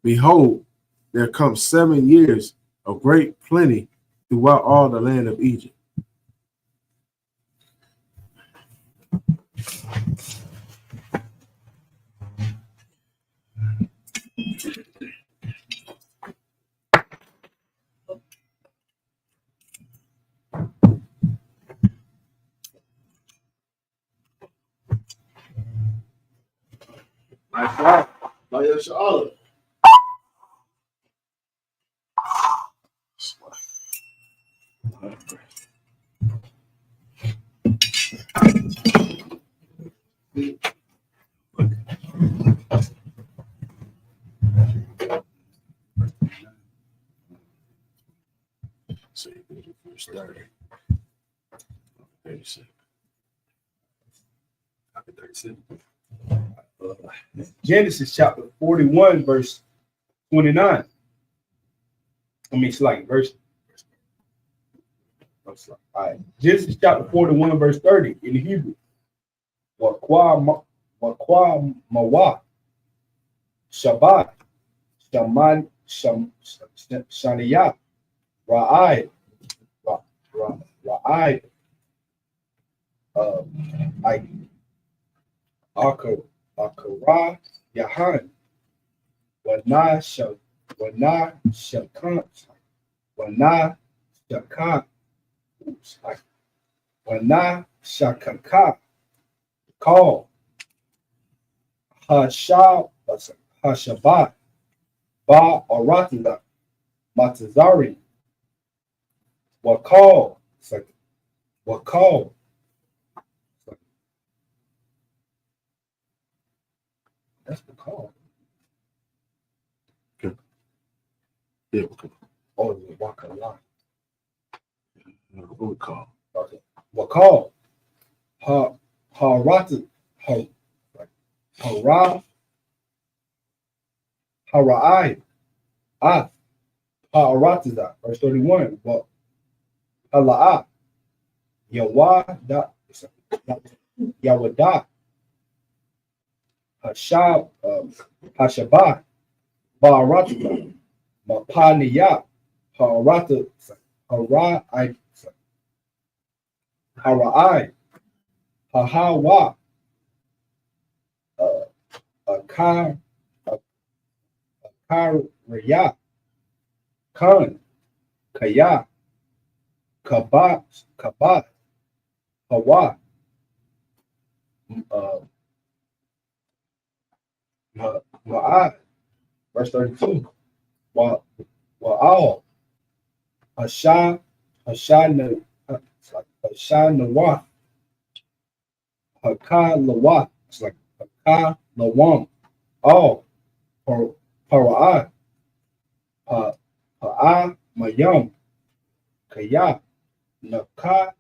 Behold, there come 7 years of great plenty throughout all the land of Egypt. So you can do verse 30. 37. 37. Genesis chapter 41, verse 29. Verse. All right. Genesis chapter 41, verse 30 in the Hebrew. Wakwa Mawah, Shabbat, Shaniyah, Ra'ai, Akara, Yahan, Wana Shakant, Wana Shaka. Wana Shakaka. Call. Hashabat. Ba Aratila. Matazari. Wakal. Wakal. That's the call. Okay. Yeah, okay. Oh, it's Wakala. What we call? Okay. Wakal. Harat. Hara. Harai. Ah. Ha'aratiza. Verse 31. But Hala'ah. Yawada. Yawada. Hashab. Hashabah. Ba'aratiza. Mapaniya. Ha'arata. Hara'ai. Hara'ai. Hahawa. Akar. Akariyah. Khan. Kaya. Kabat. Kabat. Hawa. Ma'ad. Verse 32. Wa'al. Hashan. Hashan. Hashan Nawah. Hakah Lawah. It's like Hakah Lawam. All. Para'ah. Pa'ah Mayam. Kaya. Nakah.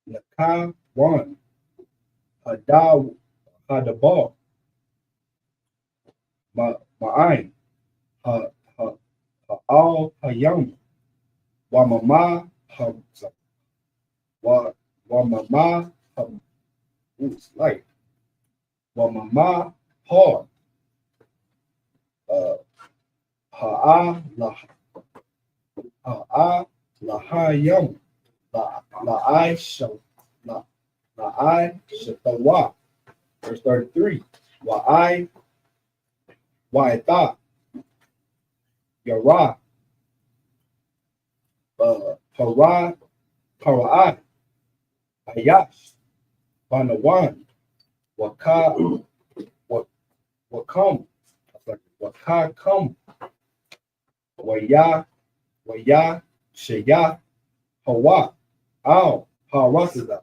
Nakah one. Hadaw. Hadabar. Ma'ain. Ha'al Hayam. Wamama. Wamama. It's like Wamama. Hard. Ha'a Lahayam. La'ai Shatawa. Verse 33. Wa'ai Wa'ita. Yara. Para'ai. Ayash. Banawan. Wakam. Wakam. Waya. Shaya. Hawa. Al. Harasada.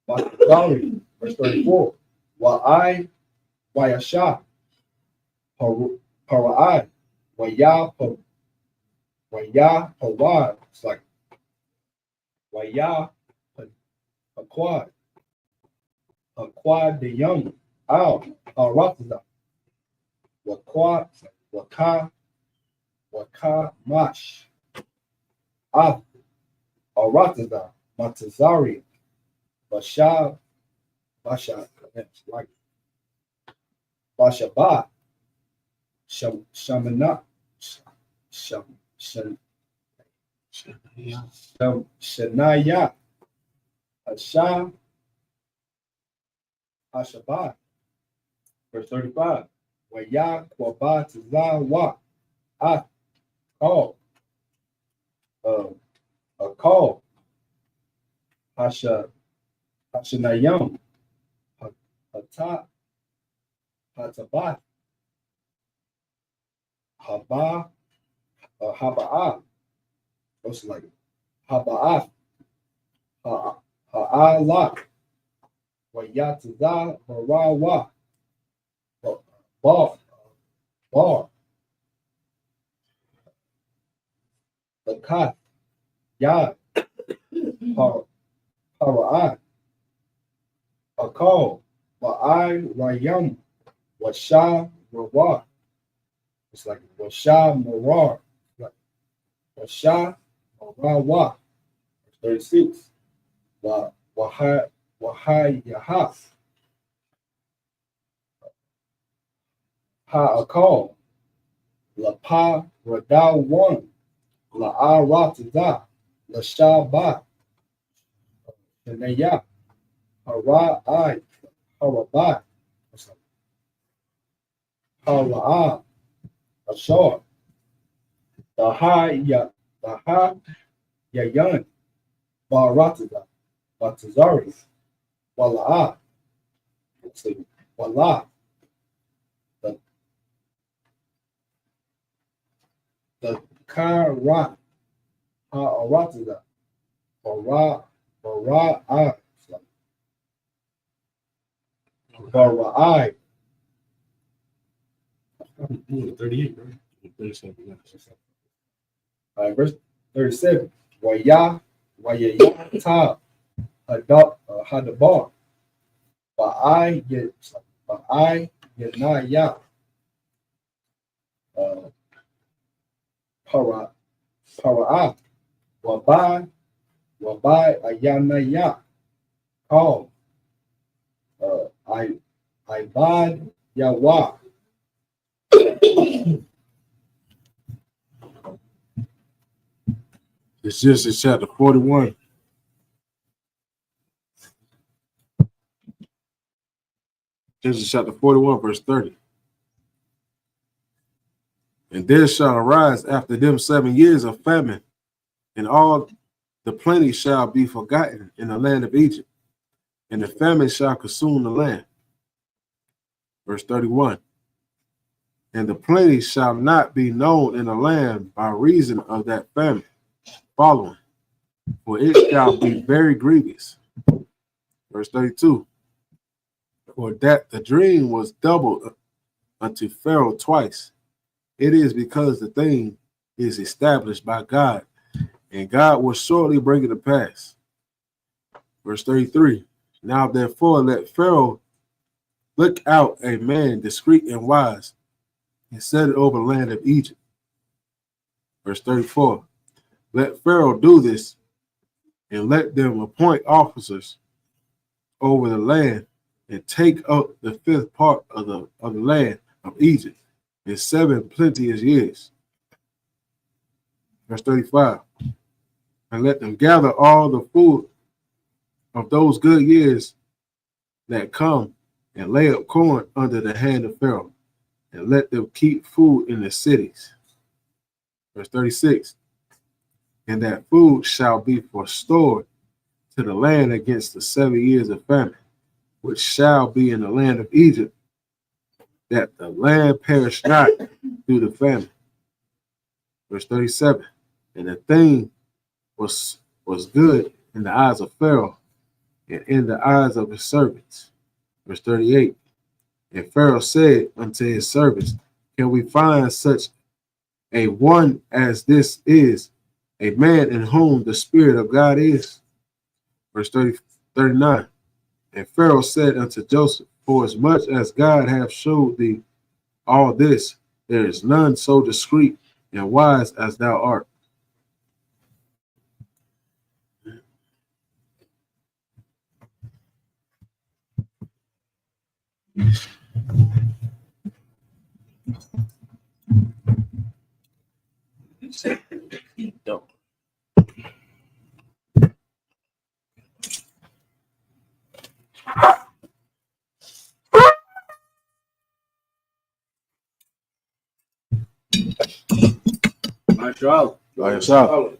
Matari. Verse 34. Wa'ai. Wayasha. Para'ai. Waya. Hawad. It's like Waya. Aquad. Aquad the young. Al. Harasada. Waka Mash. Af. Aratada. Matazari. Basha. Like Bashabah. Shamana. Shanaya. Hasha. Hashabah. Verse 35. Waya Kwabat Zawa. Ah. Call. A call. Hashanayam. Hata. Hatabat. Haba. Haba'ah. What's like Haba'ah. Ha'ala. Wayataza. Barawa. Bar. The Kath. Yad. Para'ah. Akal. Wa'ai. Rayam. Washa. Rawah. It's like Washa Marar. Like Washa Marawa. 36. Wahai Yahaf. Ha'akal. Lapa Radal 1. La'aratiza. Lashaba. Shanaya. Hara'ai. Harabai. Hara'ah. Ashar. Yayan, Barataza, Batazari, Wala'a, Wala, the Kara, Ha'arataza, Bara'a, Bara'ai. 38, right? 37. All right, verse 37. Waya, ta, hadabar. Ba'ai, yanaya. Para'a. Wabai, ayanaya. Call. Ibad, yawa. It's Genesis chapter 41. Genesis chapter 41, verse 30. And there shall arise after them 7 years of famine, and all the plenty shall be forgotten in the land of Egypt, and the famine shall consume the land. Verse 31. And the plenty shall not be known in the land by reason of that famine following, for it shall be very grievous. Verse 32. For that the dream was doubled unto Pharaoh twice. It is because the thing is established by God, and God will shortly bring it to pass. Verse 33. Now therefore let Pharaoh look out a man discreet and wise, and set it over the land of Egypt. Verse 34. Let Pharaoh do this, and let them appoint officers over the land, and take up the fifth part of the land of Egypt in 7 plenteous years. Verse 35. And let them gather all the food of those good years that come, and lay up corn under the hand of Pharaoh, and let them keep food in the cities. Verse 36. And that food shall be stored to the land against the 7 years of famine, which shall be in the land of Egypt, that the land perish not through the famine. Verse 37. And the thing was good in the eyes of Pharaoh, and in the eyes of his servants. Verse 38. And Pharaoh said unto his servants, can we find such a one as this is, a man in whom the Spirit of God is? Verse 39. And Pharaoh said unto Joseph, for as much as God hath showed thee all this, there is none so discreet and wise as thou art. By yourself.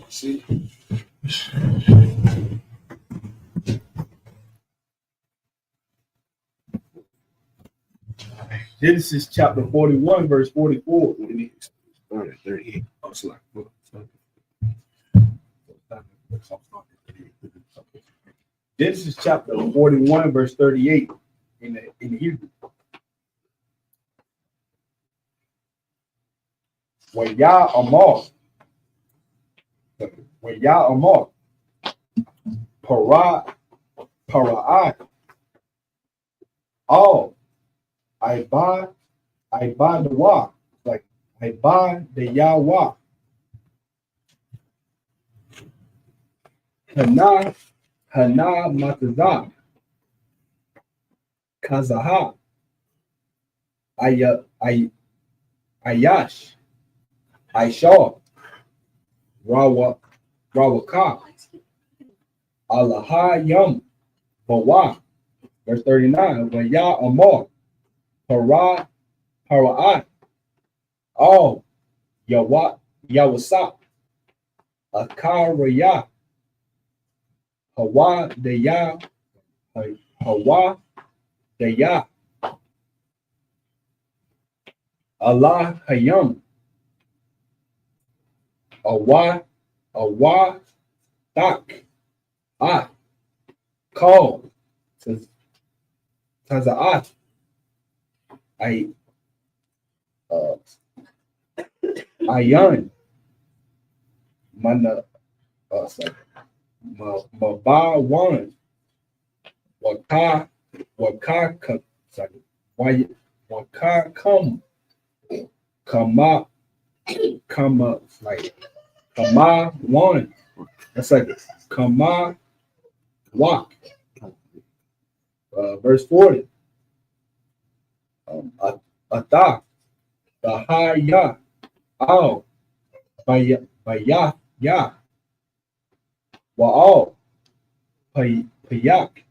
See? Genesis chapter 41, verse 44. 38. Genesis chapter 41, verse 38 in the Hebrew. When Yah Amar, Para'ai, all, I buy the Wa, like I buy the Yahweh. Hana Matazah, Kazaha, Ayash, Aisha, Rawaka, Alaha Yum, Bawa, Verse 39. Waya Amor. Para. Para'at. All. Yawat. Yawasap. Akaraya. Hawa Deya. Hawa Deya. Allah Hayam. Awa. Awa. Dak. Ah. Call. Tazaat. Ayan. Mana. Mabawan. Waka. Waka. Waka come. Kama. Kama. Like. Kama one. That's like Kama walk. Verse 40. Ata. Bahaya. Al. Baya. Ya. Wa'al. Payak.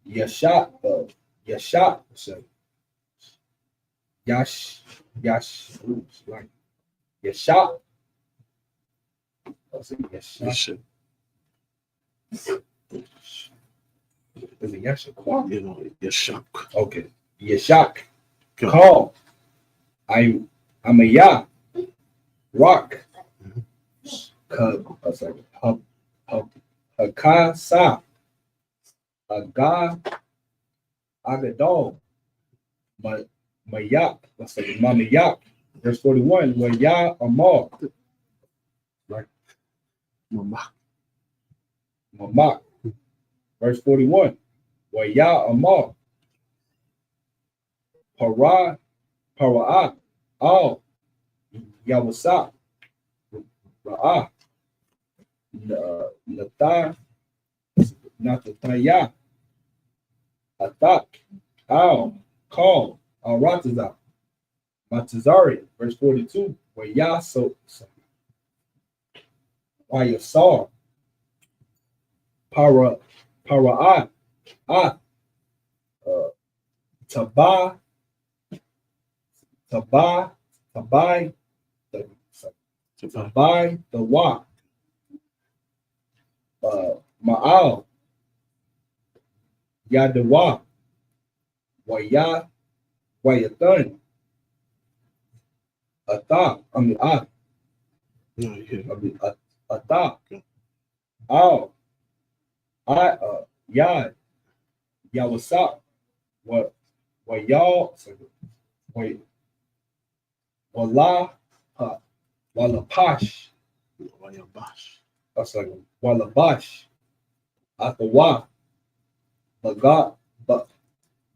Yashat. Yashat. Yash. Like Yashat. Yashat. Is it Yashak? You know, Yashak. Okay. Yashak. Call. I'm a ya. Rock. Hakasa. Aga. Agadol. Mayak. Let's say Mamayak. Verse 41. Waya Amar. Right. Mamak. Verse 41. Waya Amar. Para'at. All. Yawasa. Ra'ah. Nata. Natataya. Atak. Al. Call. Al-Rataza. Matazari. Verse 42. Waya so. Wayasar. Para'at. Tabai, the wa, ma'al, yadawa, waya, wayathan, ata, ata, al, yad, yawasa, what y'all wait wala walapash that's like walabash atawa bagat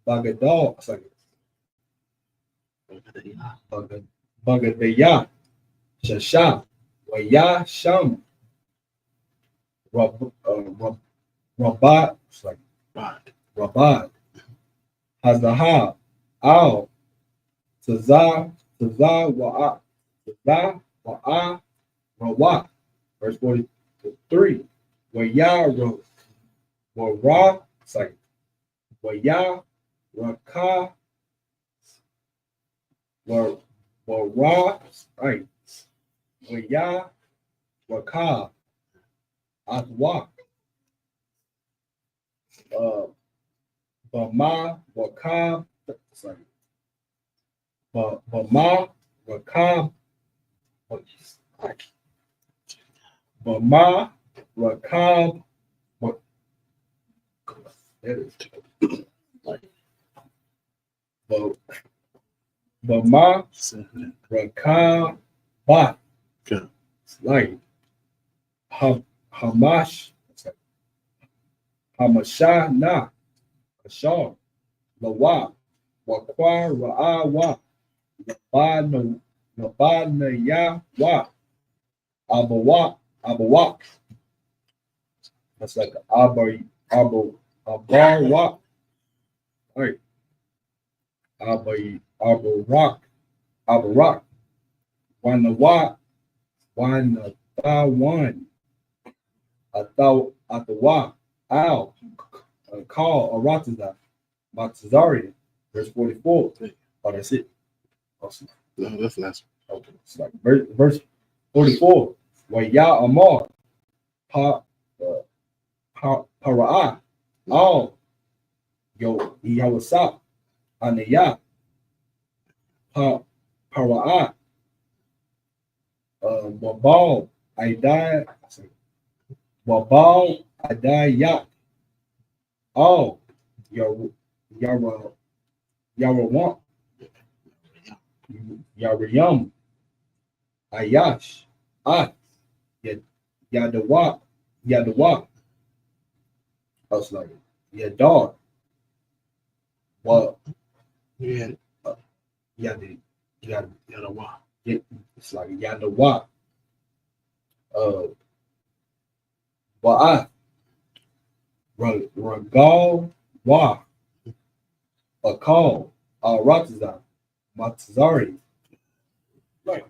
bagadal that's like bagadaya shasha waya sham rabat it's like rabat Hazaha, Al, Taza, Wa'a, Rawa. Verse 43. Waya, Wara, sorry. Waya, Raka, Wara, right. Waya, Raka, Atwa. Bama Wakab, sorry. Bama Wakab, Bama Wakab, what? That is Bama Wakab, Ba, like Hamash, Hamasha Na. Ashar, Lawa, Wakwa, Ra'awa, Labana Ya Wa, Abawak. That's like Abarwak. Right. Abarak. Wanawa, Wanatawan, Atawa, Al. Call Aratiza, Matazari, verse 44. Oh, that's it. Awesome. No, that's last. Okay, it's like verse 44. Where Yah Amar, Para'ah, all, yo, Yawasap, Aniyah, Para'ah, Wabal, Yak, all, Yarawam, Yarayam, Ayash, Yadawak. I was like, Yadar. Well, Yeah. Yadawak. It's like Yadawak. Wa'at. Ragal Wa. Akal. Ratazar. Matazari. Right.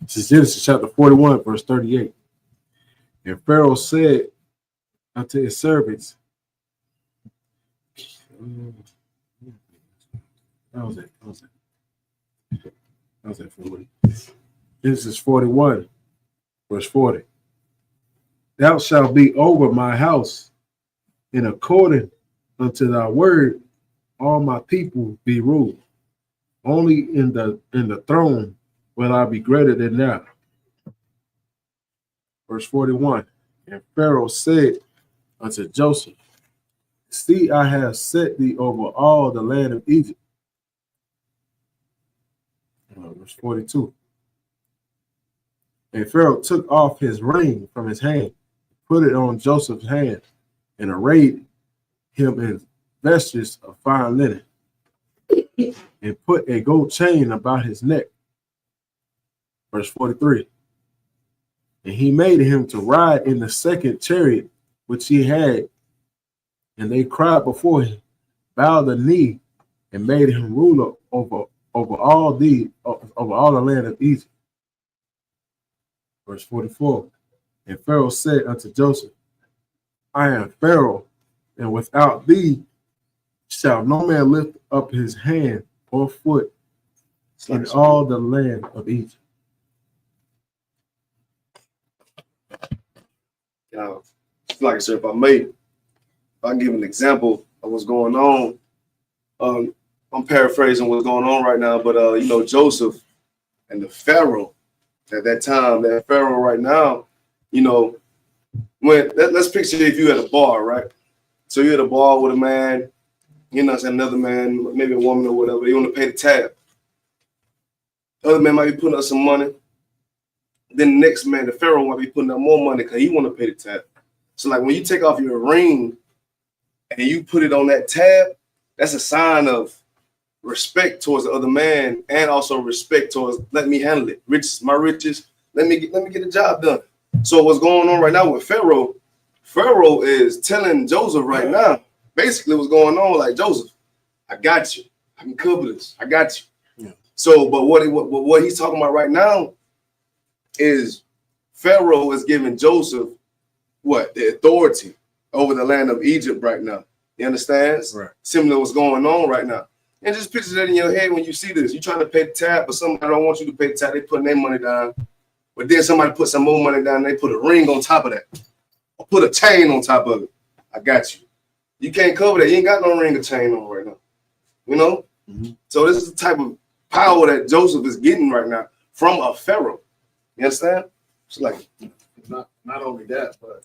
This is Genesis chapter 41, verse 38. And Pharaoh said unto his servants, that was it 40. Genesis 41, verse 40. Thou shalt be over my house, and according unto thy word, all my people be ruled. Only in the throne will I be greater than thou. Verse 41. And Pharaoh said unto Joseph, see, I have set thee over all the land of Egypt. Verse 42. And Pharaoh took off his ring from his hand, put it on Joseph's hand, and arrayed him in vestures of fine linen, and put a gold chain about his neck. Verse 43. And he made him to ride in the second chariot which he had, and they cried before him, bowed the knee, and made him ruler over all the land of Egypt. Verse 44. And Pharaoh said unto Joseph, I am Pharaoh, and without thee shall no man lift up his hand or foot in all the land of Egypt. Like I said, if I can give an example of what's going on, I'm paraphrasing what's going on right now, but Joseph and the Pharaoh at that time, that Pharaoh right now, let's picture if you at a bar, right? So you're at a bar with a man, another man, maybe a woman or whatever, you want to pay the tab. The other man might be putting up some money. Then the next man, the Pharaoh, might be putting up more money because he want to pay the tab. So like when you take off your ring and you put it on that tab, that's a sign of respect towards the other man and also respect towards let me handle it. Riches, my riches, let me get the job done. So what's going on right now with Pharaoh? Pharaoh is telling Joseph right now, basically what's going on, like Joseph, I got you. I can cover this. I got you. Yeah. So, but what he's talking about right now is Pharaoh is giving Joseph the authority over the land of Egypt right now. You understand? Right. Similar to what's going on right now. And just picture that in your head when you see this. You're trying to pay the tab, but somebody don't want you to pay the tab. They putting their money down. But then somebody put some more money down. They put a ring on top of that. Or put a chain on top of it. I got you. You can't cover that. You ain't got no ring or chain on right now. Mm-hmm. So this is the type of power that Joseph is getting right now from a Pharaoh. You understand? It's like not only that, but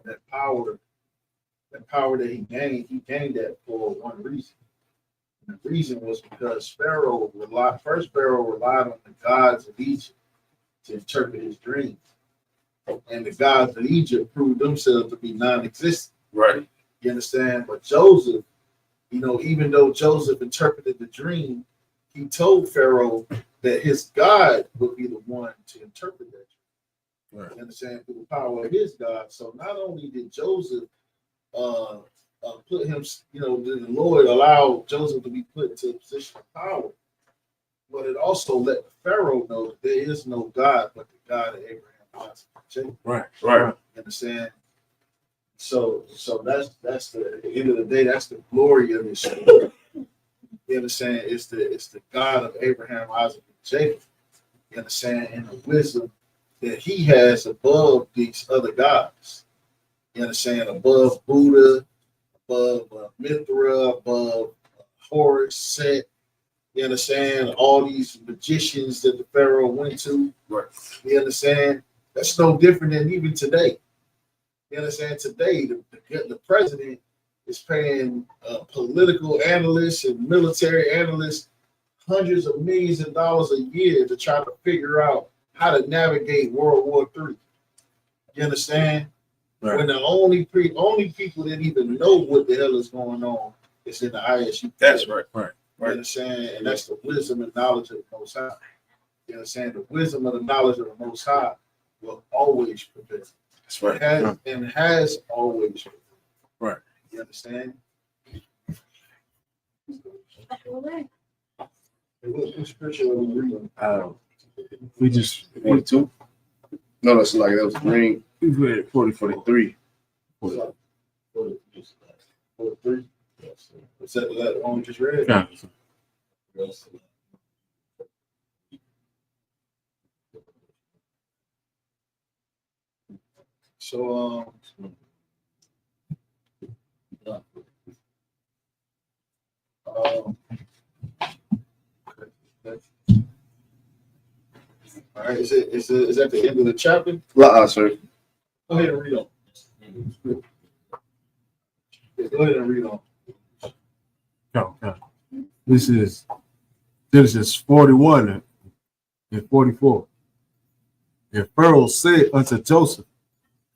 that power that he gained that for one reason. And the reason was because Pharaoh relied on the gods of Egypt to interpret his dreams. And the gods of Egypt proved themselves to be non-existent. Right. You understand? But Joseph, even though Joseph interpreted the dream, he told Pharaoh that his God would be the one to interpret that dream. Right. You understand? Through the power of his God. So not only did Joseph put him, did the Lord allow Joseph to be put into a position of power, but it also let Pharaoh know that there is no God but the God of Abraham, Isaac, and Jacob. Right. You understand? So that's at the end of the day, that's the glory of his story. You understand? It's the God of Abraham, Isaac, and Jacob. You understand? And the wisdom that he has above these other gods. You understand? Above Buddha, above Mithra, above Horus, Set. You understand? All these magicians that the Pharaoh went to. Right. You understand? That's no different than even today. You understand? Today, the president is paying political analysts and military analysts hundreds of millions of dollars a year to try to figure out how to navigate World War III. You understand? Right. When the only people that even know what the hell is going on is in the ISUPK. That's right. Right. You understand? And that's the wisdom and knowledge of the Most High. You understand? The wisdom of the knowledge of the Most High will always prevail. That's right. Has always prevailed. Right. You understand? What scripture are we reading? We just 42. No, that's like that was green. we read 43. 43. Yes. Was that the one we just read? Yeah. Yes. So all right, is that the end of the chapter? Sir. Go ahead and read on. Go ahead and read on. Okay. This is Genesis 41 and 44. And Pharaoh said unto Joseph,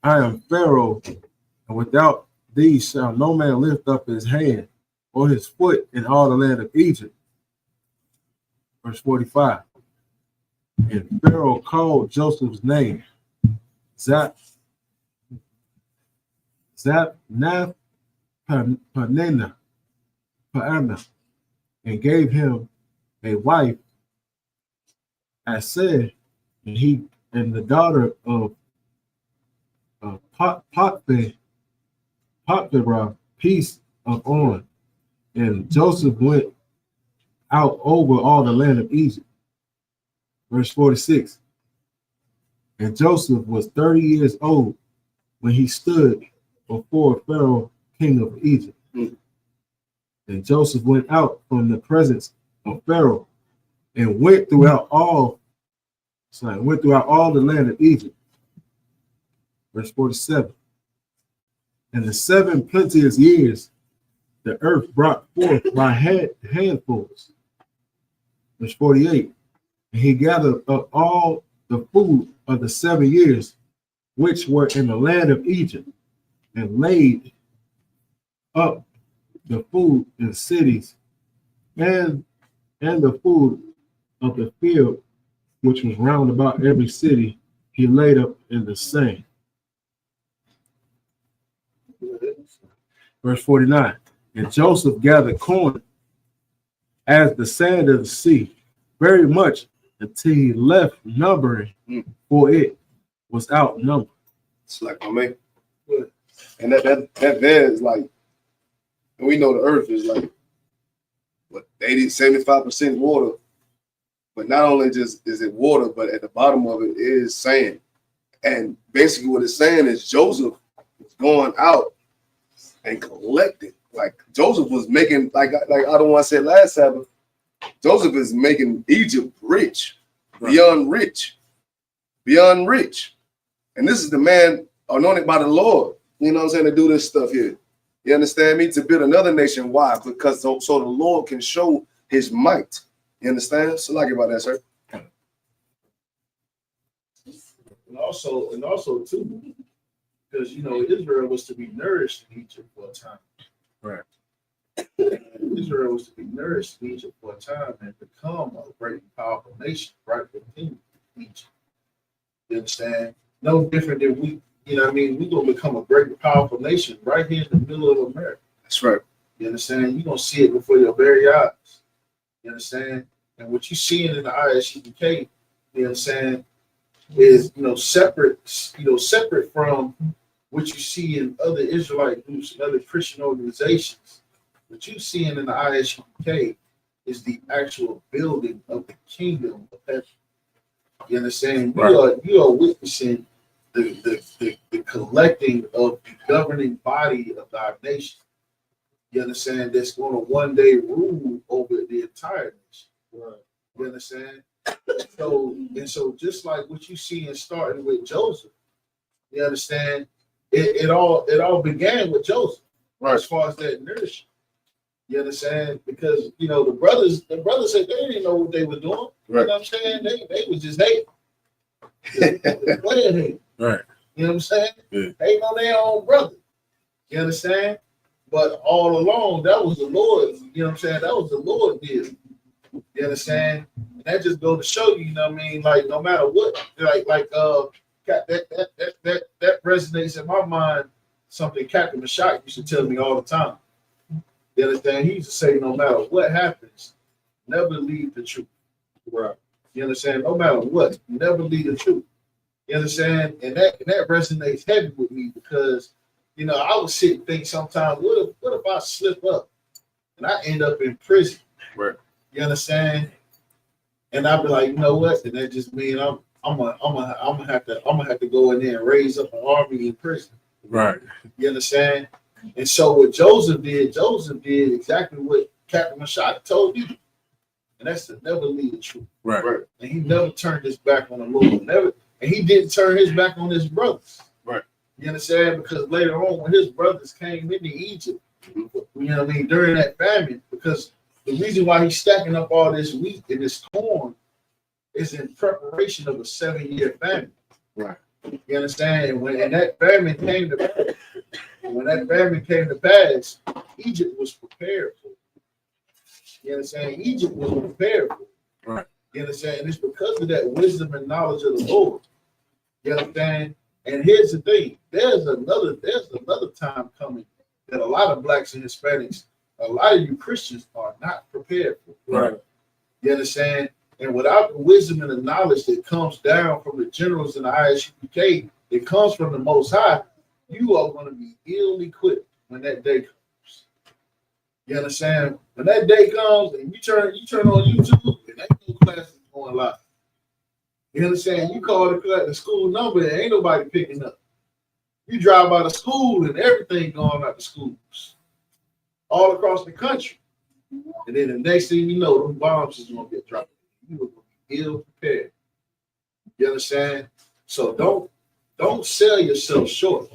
I am Pharaoh, and without thee shall no man lift up his hand or his foot in all the land of Egypt. Verse 45. And Pharaoh called Joseph's name Zapnath Panena, and gave him a wife as said, and the daughter of Potiphar, peace of On. And Joseph went out over all the land of Egypt. Verse 46. And Joseph was 30 years old when he stood before Pharaoh, king of Egypt. And Joseph went out from the presence of Pharaoh and went throughout all the land of Egypt. Verse 47. In the 7 plenteous years, the earth brought forth by handfuls. Verse 48. And he gathered up all the food of the 7 years which were in the land of Egypt, and laid up the food in cities, and the food of the field which was round about every city, he laid up in the same. Verse 49. And Joseph gathered corn as the sand of the sea, very much, until he left numbering, for it was outnumbered. It's like my man. And that there is like, and we know the earth is like what 75% water. But not only just is it water, but at the bottom of it is sand. And basically what it's saying is Joseph was going out and collecting. Like Joseph was making, like I don't want to say last Sabbath, Joseph is making Egypt rich, beyond rich. And this is the man anointed by the Lord, you know what I'm saying, to do this stuff here. You understand me? To build another nation. Why? Because so the Lord can show his might. You understand? So like about that, sir. And also too, because Israel was to be nourished in Egypt for a time. Right. Israel was to be nourished in Egypt for a time and become a great and powerful nation right within Egypt. You understand? no different than we, you know what I mean? We're going to become a great, powerful nation right here in the middle of America. That's right. You understand? You're going to see it before your very eyes. You understand? And what you're seeing in the ISUPK, you understand, is, separate from what you see in other Israelite groups and other Christian organizations. What you're seeing in the ISUPK is the actual building of the kingdom of heaven. You understand? Right. You are witnessing the collecting of the governing body of our nation. You understand? That's going to one day rule over the entire nation. Right. You understand? So just like what you see in starting with Joseph, you understand? It all began with Joseph, right, as far as that nourishment. You understand? Because the brothers said they didn't know what they were doing. Right. You know what I'm saying? They was just hating. Hate. Right. You know what I'm saying? Yeah. Hating on their own brother. You understand? But all along, that was the Lord. You know what I'm saying? That was the Lord deal. You understand? And that just goes to show you, you know what I mean? Like, no matter what, that resonates in my mind. Something Captain Mashak used to tell me all the time. You understand? He used to say, no matter what happens, never leave the truth. Right. You understand? No matter what, never leave the truth. You understand? And that resonates heavy with me because, I would sit and think sometimes, what if I slip up and I end up in prison? Right. You understand? And I'd be like, you know what? And that just means I'm gonna have to go in there and raise up an army in prison. Right. You understand? And so what Joseph did exactly what Captain Mashak told you. And that's to never leave the truth. Right. Right. And he never turned his back on the Lord. And he didn't turn his back on his brothers. Right. You understand? Because later on, when his brothers came into Egypt, during that famine, because the reason why he's stacking up all this wheat and this corn is in preparation of a 7-year famine. Right. You understand? And when that famine came to pass, Egypt was prepared for it. You understand? Egypt was prepared for it. Right. You understand? And it's because of that wisdom and knowledge of the Lord. You understand? And here's the thing: there's another time coming that a lot of blacks and Hispanics, a lot of you Christians are not prepared for. Right. You understand? And without the wisdom and the knowledge that comes down from the generals in the ISUPK, it comes from the Most High, you are going to be ill-equipped when that day comes. You understand? When that day comes and you turn on YouTube and that new class is going live. You understand? You call the school number and ain't nobody picking up. You drive by the school and everything going out the schools all across the country. And then the next thing you know, those bombs is going to get dropped. You are going to be ill prepared. You understand? So don't sell yourself short.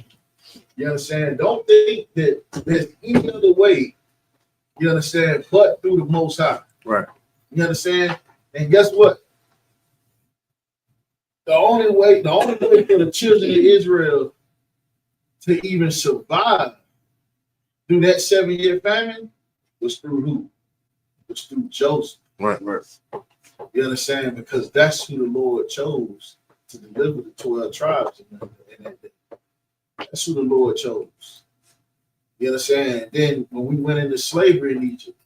You understand? Don't think that there's any other way, you understand, but through the Most High. Right. You understand? And guess what? The only way for the children of Israel to even survive through that 7-year famine was through who? Was through Joseph. Right, right. You understand? Because that's who the Lord chose to deliver the 12 tribes in that day. That's who the Lord chose. You understand? And then when we went into slavery in Egypt,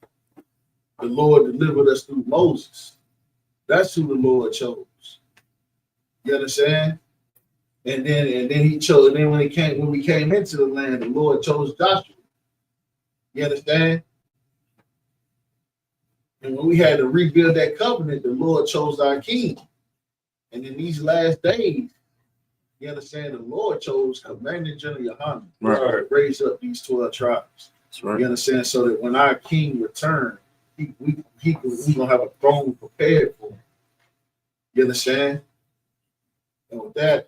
the Lord delivered us through Moses. That's who the Lord chose. You understand? And then he chose. And then when we came into the land, the Lord chose Joshua. You understand? And when we had to rebuild that covenant, the Lord chose our king. And in these last days, you understand, the Lord chose Commander General Yohanan to raise up these 12 tribes. That's right. You understand? So that when our king returned, we gonna have a throne prepared for him. You understand? And with that,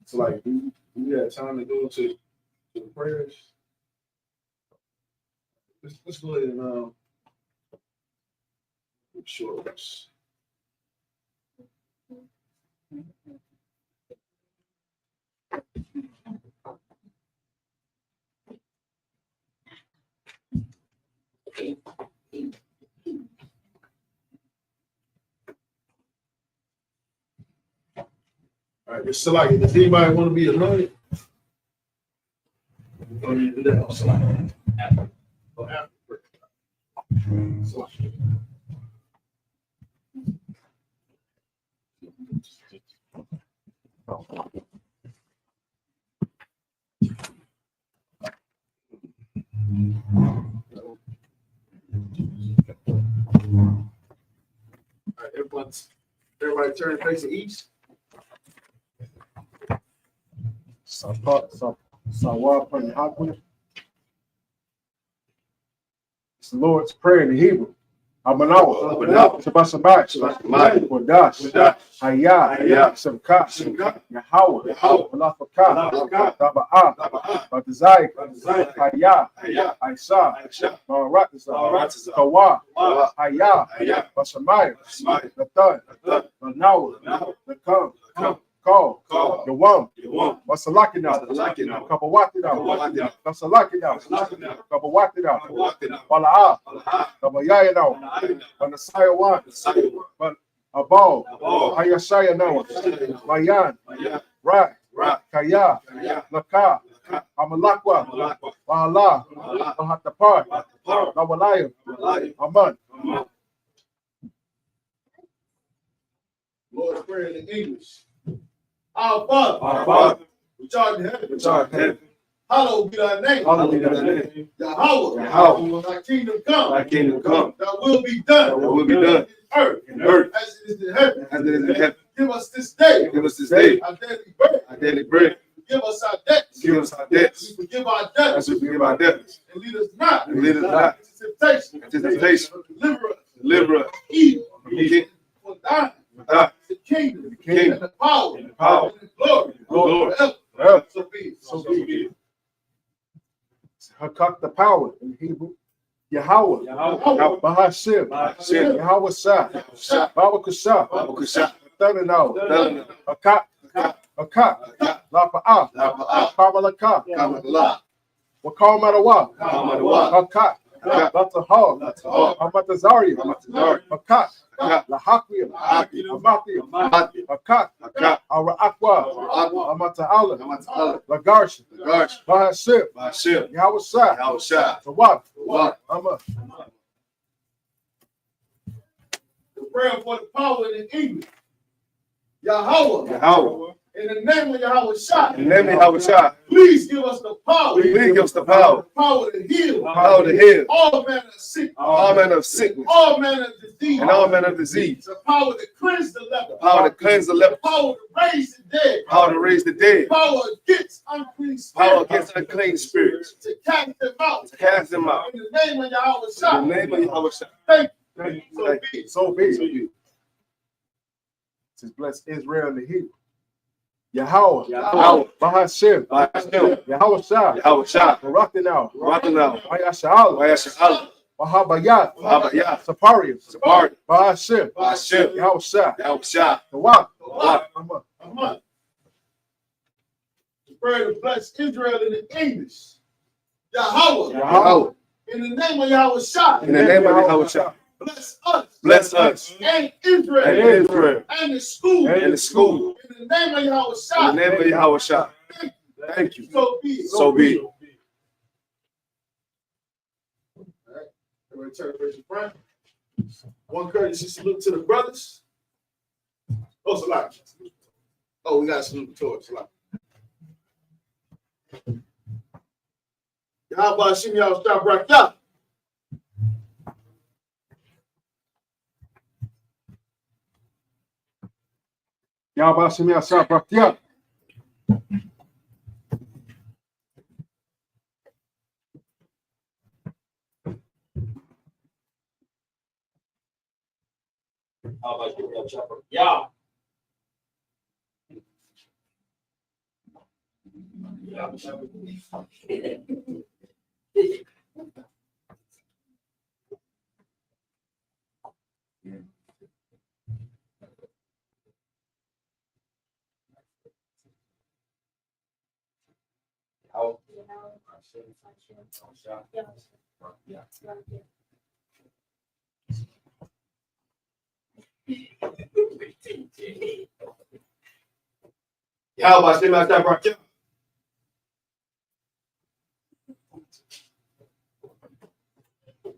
it's like we have time to go to the prayers. Let's go ahead and show us. All right, it's Salaki. Does anybody want to be anointed? Or you do that on Salaki? After. Or after. Salaki. All right, everybody turn facing east. It's the Lord's Prayer in Hebrew. Abanawa, Sabbath, Kodash, Hayah, Sabka, Yahweh, Malafaka, Taba'ah, Batazai, Hayah, Isa, Maratza, Kawa, Hayah, Basamaya, Nathan, Manawa, Nakam, Call, Yawam, Basalaki now, Kapawati now, Basalaki now, Kapawati now, Balaa, Kabayaya now, Banasaya one, but Abal, Hayashaya now, Mayan, Rak, Kaya, Laka, Amalakwa, Bahala, Mahatapar, Nawalayo, Aman. Lord's Prayer in English. Our Father, which art in heaven, hallowed be thy name. Yahweh, thy kingdom come. Thy will be done. In earth, as it is in heaven. Give us this day our daily bread. Give us our debts. We forgive our debtors. And lead us not into temptation. Deliver us. Evil. For thine the kingdom, and the power, and the glory, forever. So be it. Hakak the power in Hebrew. Yahweh, Bahashim, Yahweh Shah, Baba Kusha, Thundernow, Akak, Lafa'ah, Kamalaka, Wakal Madawa, Akak, Latahal, Amatazari, Akak, Lahakwiya, Amathi, Akak, Ara Aqua, Amata'ala, Lagarsh, Bahashim, Yahweh Shah, Tawak, Amma. The prayer for the power in English. Yahweh. In the name of Yahweh Shah. Please give us the power. The power to heal. All manner of sickness. All manner of disease. The power to cleanse the leper. The power to raise the dead. Power against unclean spirits. To cast them out. In the name of Yahweh Shah. Thank you. So be it. Says bless Israel in the Hebrew. Yahweh, Bahashim, Yahweh Shah, Ratinau, Ayasha'ala, Wahabayat, Saparius, Bahashim, Yahweh Shah, Tawak, Amen. The prayer to bless Israel in the English. Yahweh. In the name of Yahweh Shah. Bless us. And Israel. And the school. In the name of Yahweh Shah. Thank you. So be it. All right. Everybody turn to your friend. One courtesy salute to the brothers. Oh, Salaki. Oh, we got to salute the torch. Salaki. Yahweh Hashem Yahweh stop right up. Yahweh Hashem Yahweh Braktia. Yeah. How about Shem Yahweh Barak?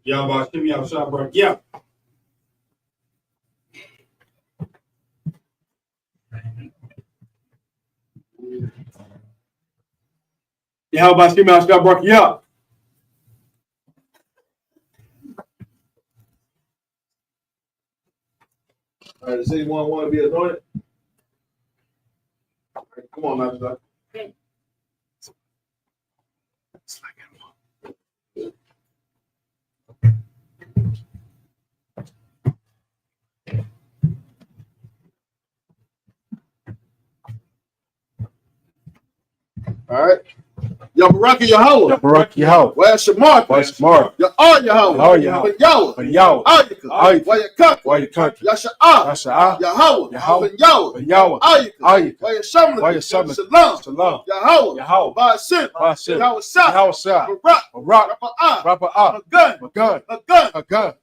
Y'all about Shem Yahweh Barak. Yeah. How about Shem Yahweh Barak? Yeah. All right, does anyone want to be anointed? All right, come on, Master. All right. Yo, Barak Yahweh. Barak Yahweh. Where's your mark? Where's Mark? You're all Yahweh. All Yahweh. But Yahweh. But Yahweh. Ayika. Where you come? Why you country? Yasha'ah. Yasha'ah. Yahweh. Yahweh. But Yahweh. But Yahweh. Ayika. Ayika. Where you summon? Why you summon? Shalom. Shalom. Yahweh. Yahweh. Ba'asim. Ba'asim. Yahweh Shah. Yahweh Shah. Barak. Barak. Rapa'ah. Rapa'ah. Magun. Magun. Magun. Magun.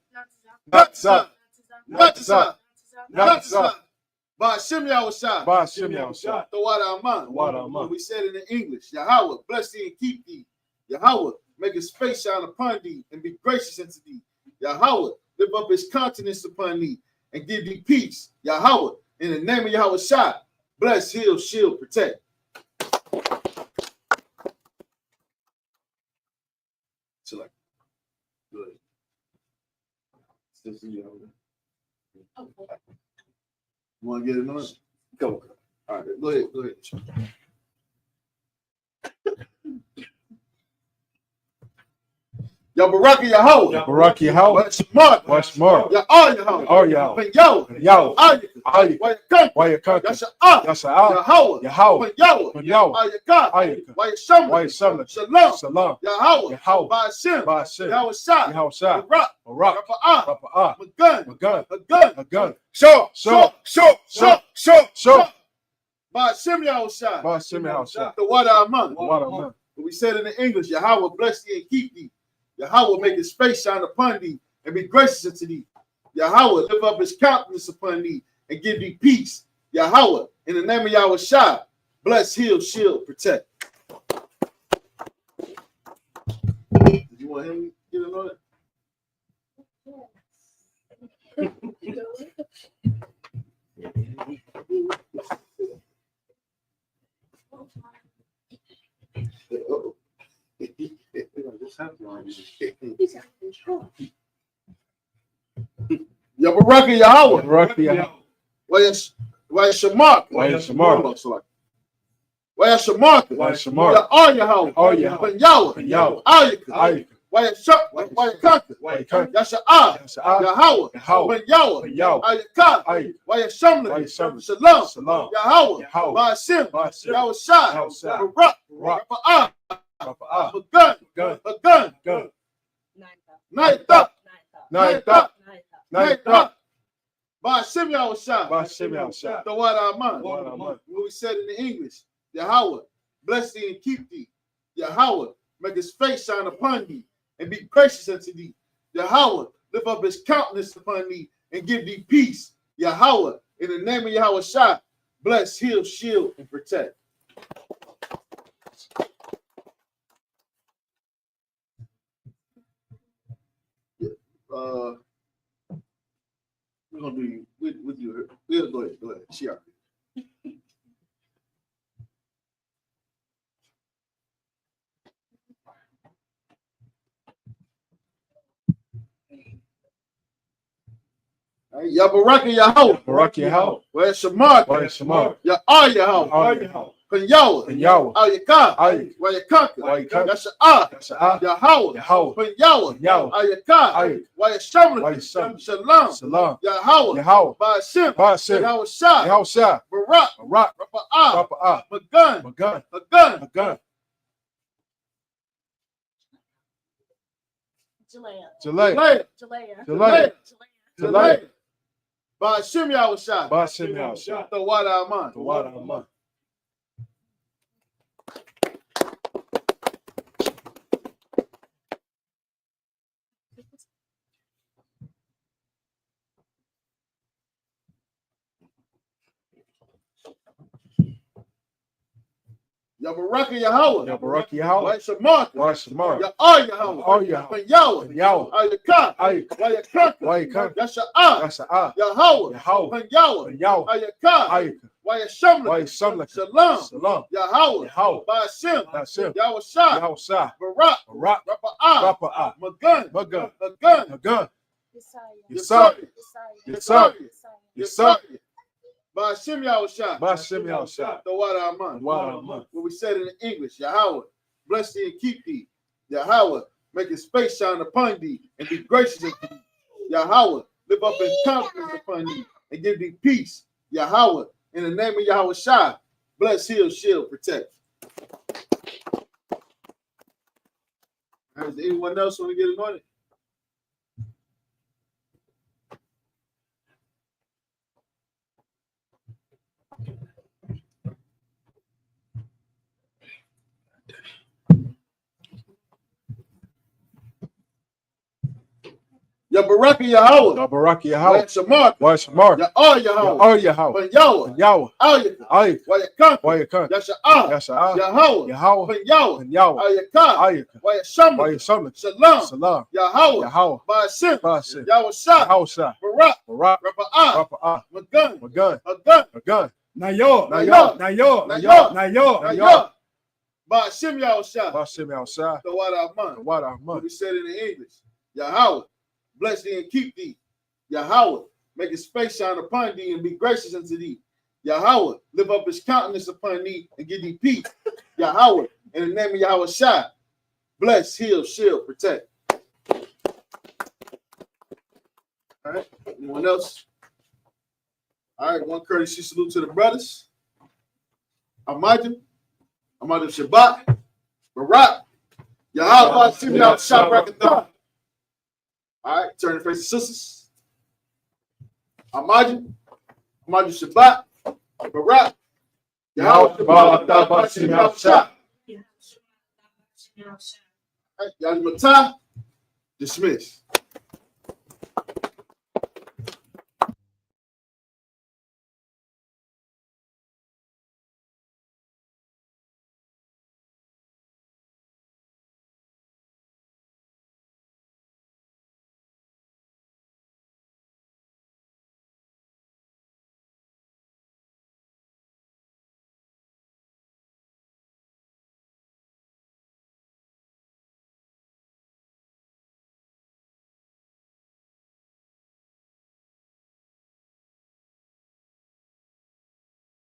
Natsah. Natsah. Natsah. Natsah. Ba'asim Yahweh Shah. Ba'asim Yahweh Shah. The water Aman. Water Aman. We said it in English. Yahweh, bless thee and keep thee. Yahweh, make his face shine upon thee and be gracious unto thee. Yahweh, lift up his countenance upon thee and give thee peace. Yahweh, in the name of Yahweh Shah, bless, heal, shield, protect. So like, good. You want to get it on? Go. All right, go ahead. Go ahead. Yo, Barak Yahweh. Barak Yahweh. What's Mark? What's Mark? Ya all Yahweh. All Yahweh. Ben Yahweh. Yahweh. Ayik. Why you come? Why you country? Yasha'ah. Yasha'ah. Yahweh. Yahweh. Ben Yahweh. Ben Yahweh. Ayikah. Ayika. Why you summon? Why you summon? Shalom. Shalom. Yahweh. Yahweh. Ba'asim. Ba'asim. Yahweh Shah. Yahweh Shah. Barak. Barak. Rapa'ah. Rapa'ah. Magun. Magun. Magun. Magun. Sure. Sure. Sure. Ba'asim Yahweh Shah. Ba'asim Yahweh Shah. The water Aman. Water Aman. We said it in English, Yahweh bless thee and keep thee. Yahweh make his face shine upon thee and be gracious unto thee. Yahweh lift up his countenance upon thee and give thee peace. Yahweh, in the name of Yahweh Shah, bless, heal, shield, protect. Did you want him to get it on it? Yo, Barak Yahweh. Barak Yahweh. Where's Shamark? Where's Shamark? Where's Shamark? Where's Shamark? Ya all Yahweh. All Yahweh. Ben Yahweh. Ben Yahweh. Ayika. Ayika. Where's Conquer? Why you country? Yasha'ah. Yasha'ah. Yahweh. Yahweh. Ben Yahweh. Ben Yahweh. Ayika. Ayika. Where's Why you Shamla? summon? Shalom. Shalom. Yahweh. Yahweh. Ba'asim. Ba'asim. Yahweh Shah. Yahweh Shah. Barak. Barak. Rapa'ah. Rapa'ah. Magun. Magun. Magun. Magun. Ninth up. Ninth up. Ninth up. Ba'asim Yahweh Shah. Ba'asim Yahweh Shah. The water Aman. Water Aman. What we said in the English. Yahweh, bless thee and keep thee. Yahweh, make his face shine upon thee and be gracious unto thee. Yahweh, lift up his countenance upon thee and give thee peace. Yahweh, in the name of Yahweh Shah, bless, heal, shield, and protect. We're gonna do. We'll do it. We'll go ahead. Go ahead. She out. Ya Barak Yahweh. Barak Yahweh. Where's Shamark? Where's Shamark? Ya all Yahweh. All Yahweh. Ben Yahweh. Ben Yahweh. Ayikah. Ayika. Where you conquer. Why you country? Yasha'ah. Yasha'ah. Yahweh. Yahweh. Ben Yahweh. Ben Yahweh. Ayikah. Ayika. Where you Shamla. Why you summon? Shalom. Shalom. Yahweh. Yahweh. Ba'asim. Ba'asim. Yahweh Shah. Yahweh Shah. Barak. Barak. Rapa'ah. Rapa'ah. Magun. Magun. Magun. Magun. Jalea. Jalea. Jalea. Ba'asim Yahweh Shah. Ba'asim Yahweh Shah. The water Aman. The water Aman. Yabaraka Yahweh. Yabaraka Yahweh. Why Shamar? Why Shamar? Ya all Yahweh. All Yahweh. When Yahweh. Yahweh. Ayakah. Ayakah. Why Yakah? Why Yakah? Yasha'ah. Yasha'ah. Yahweh. Yahweh. When Yahweh. When Yahweh. Ayakah. Ayakah. Why Yashamla? Why Yashamla? Shalom. Shalom. Yahweh. Yahweh. Ba'ashem. Ba'ashem. Yahweh Shah. Yahweh Shah. Barak. Barak. Rapa'ah. Rapa'ah. Magun. Magun. Magun. Magun. Yesaya. Yesaya. Yesaya. Ba'ashem Yahweh Shah. Ba'ashem Yahweh Shah. The water Aman. Water Aman. What we said in English. Yahweh. Bless thee and keep thee. Yahweh. Make his face shine upon thee and be gracious unto thee. Yahweh. Lift up his countenance upon thee and give thee peace. Yahweh. In the name of Yahweh Shah. Bless, heal, shield, protect. Does anyone else want to get anointed? Yabaraka Yahweh. Yabaraka Yahweh. Shamar. Why Shamar? Ya all Yahweh. All Yahweh. When Yahweh. When Yahweh. Ayakah. Ayakah. Why Yakah? Why Yakah? Yasha'ah. Yasha'ah. Yahweh. Yahweh. When Yahweh. When Yahweh. Ayakah. Ayakah. Why Yashamla? Why Yashamla? Shalom. Salam. Yahweh. Yahweh. Ba'ashem. Ba'ashem. Yahweh Shah. Yahweh Shah. Barak. Barak. Rapa'ah. Rapa'ah. Magun. Magun. Magun. Magun. Nayo. Nayo. Nayo. Nayo. Nayo. Nayo. Ba'ashem Yahweh Shah. Ba'ashem Yahweh Shah. The water Aman. The water What Aman. we said in the English. Yahweh. Bless thee and keep thee. Yahweh. Make his face shine upon thee and be gracious unto thee. Yahweh. Lift up his countenance upon thee and give thee peace. Yahweh. In the name of Yahweh Shah. Bless, heal, shield, protect. All right. Anyone else? All right. One courtesy salute to the brothers. Amadim. Amadim Shabbat. Barak. Yahweh. Ba'ashem Yahweh Shah Brakatah. All right. Turn to face the sisters. Amadim. Amadim Shabbat. Barak. Yahweh. Ba'ashem Yahweh Shah. All right. Yahweh Matah. Dismiss.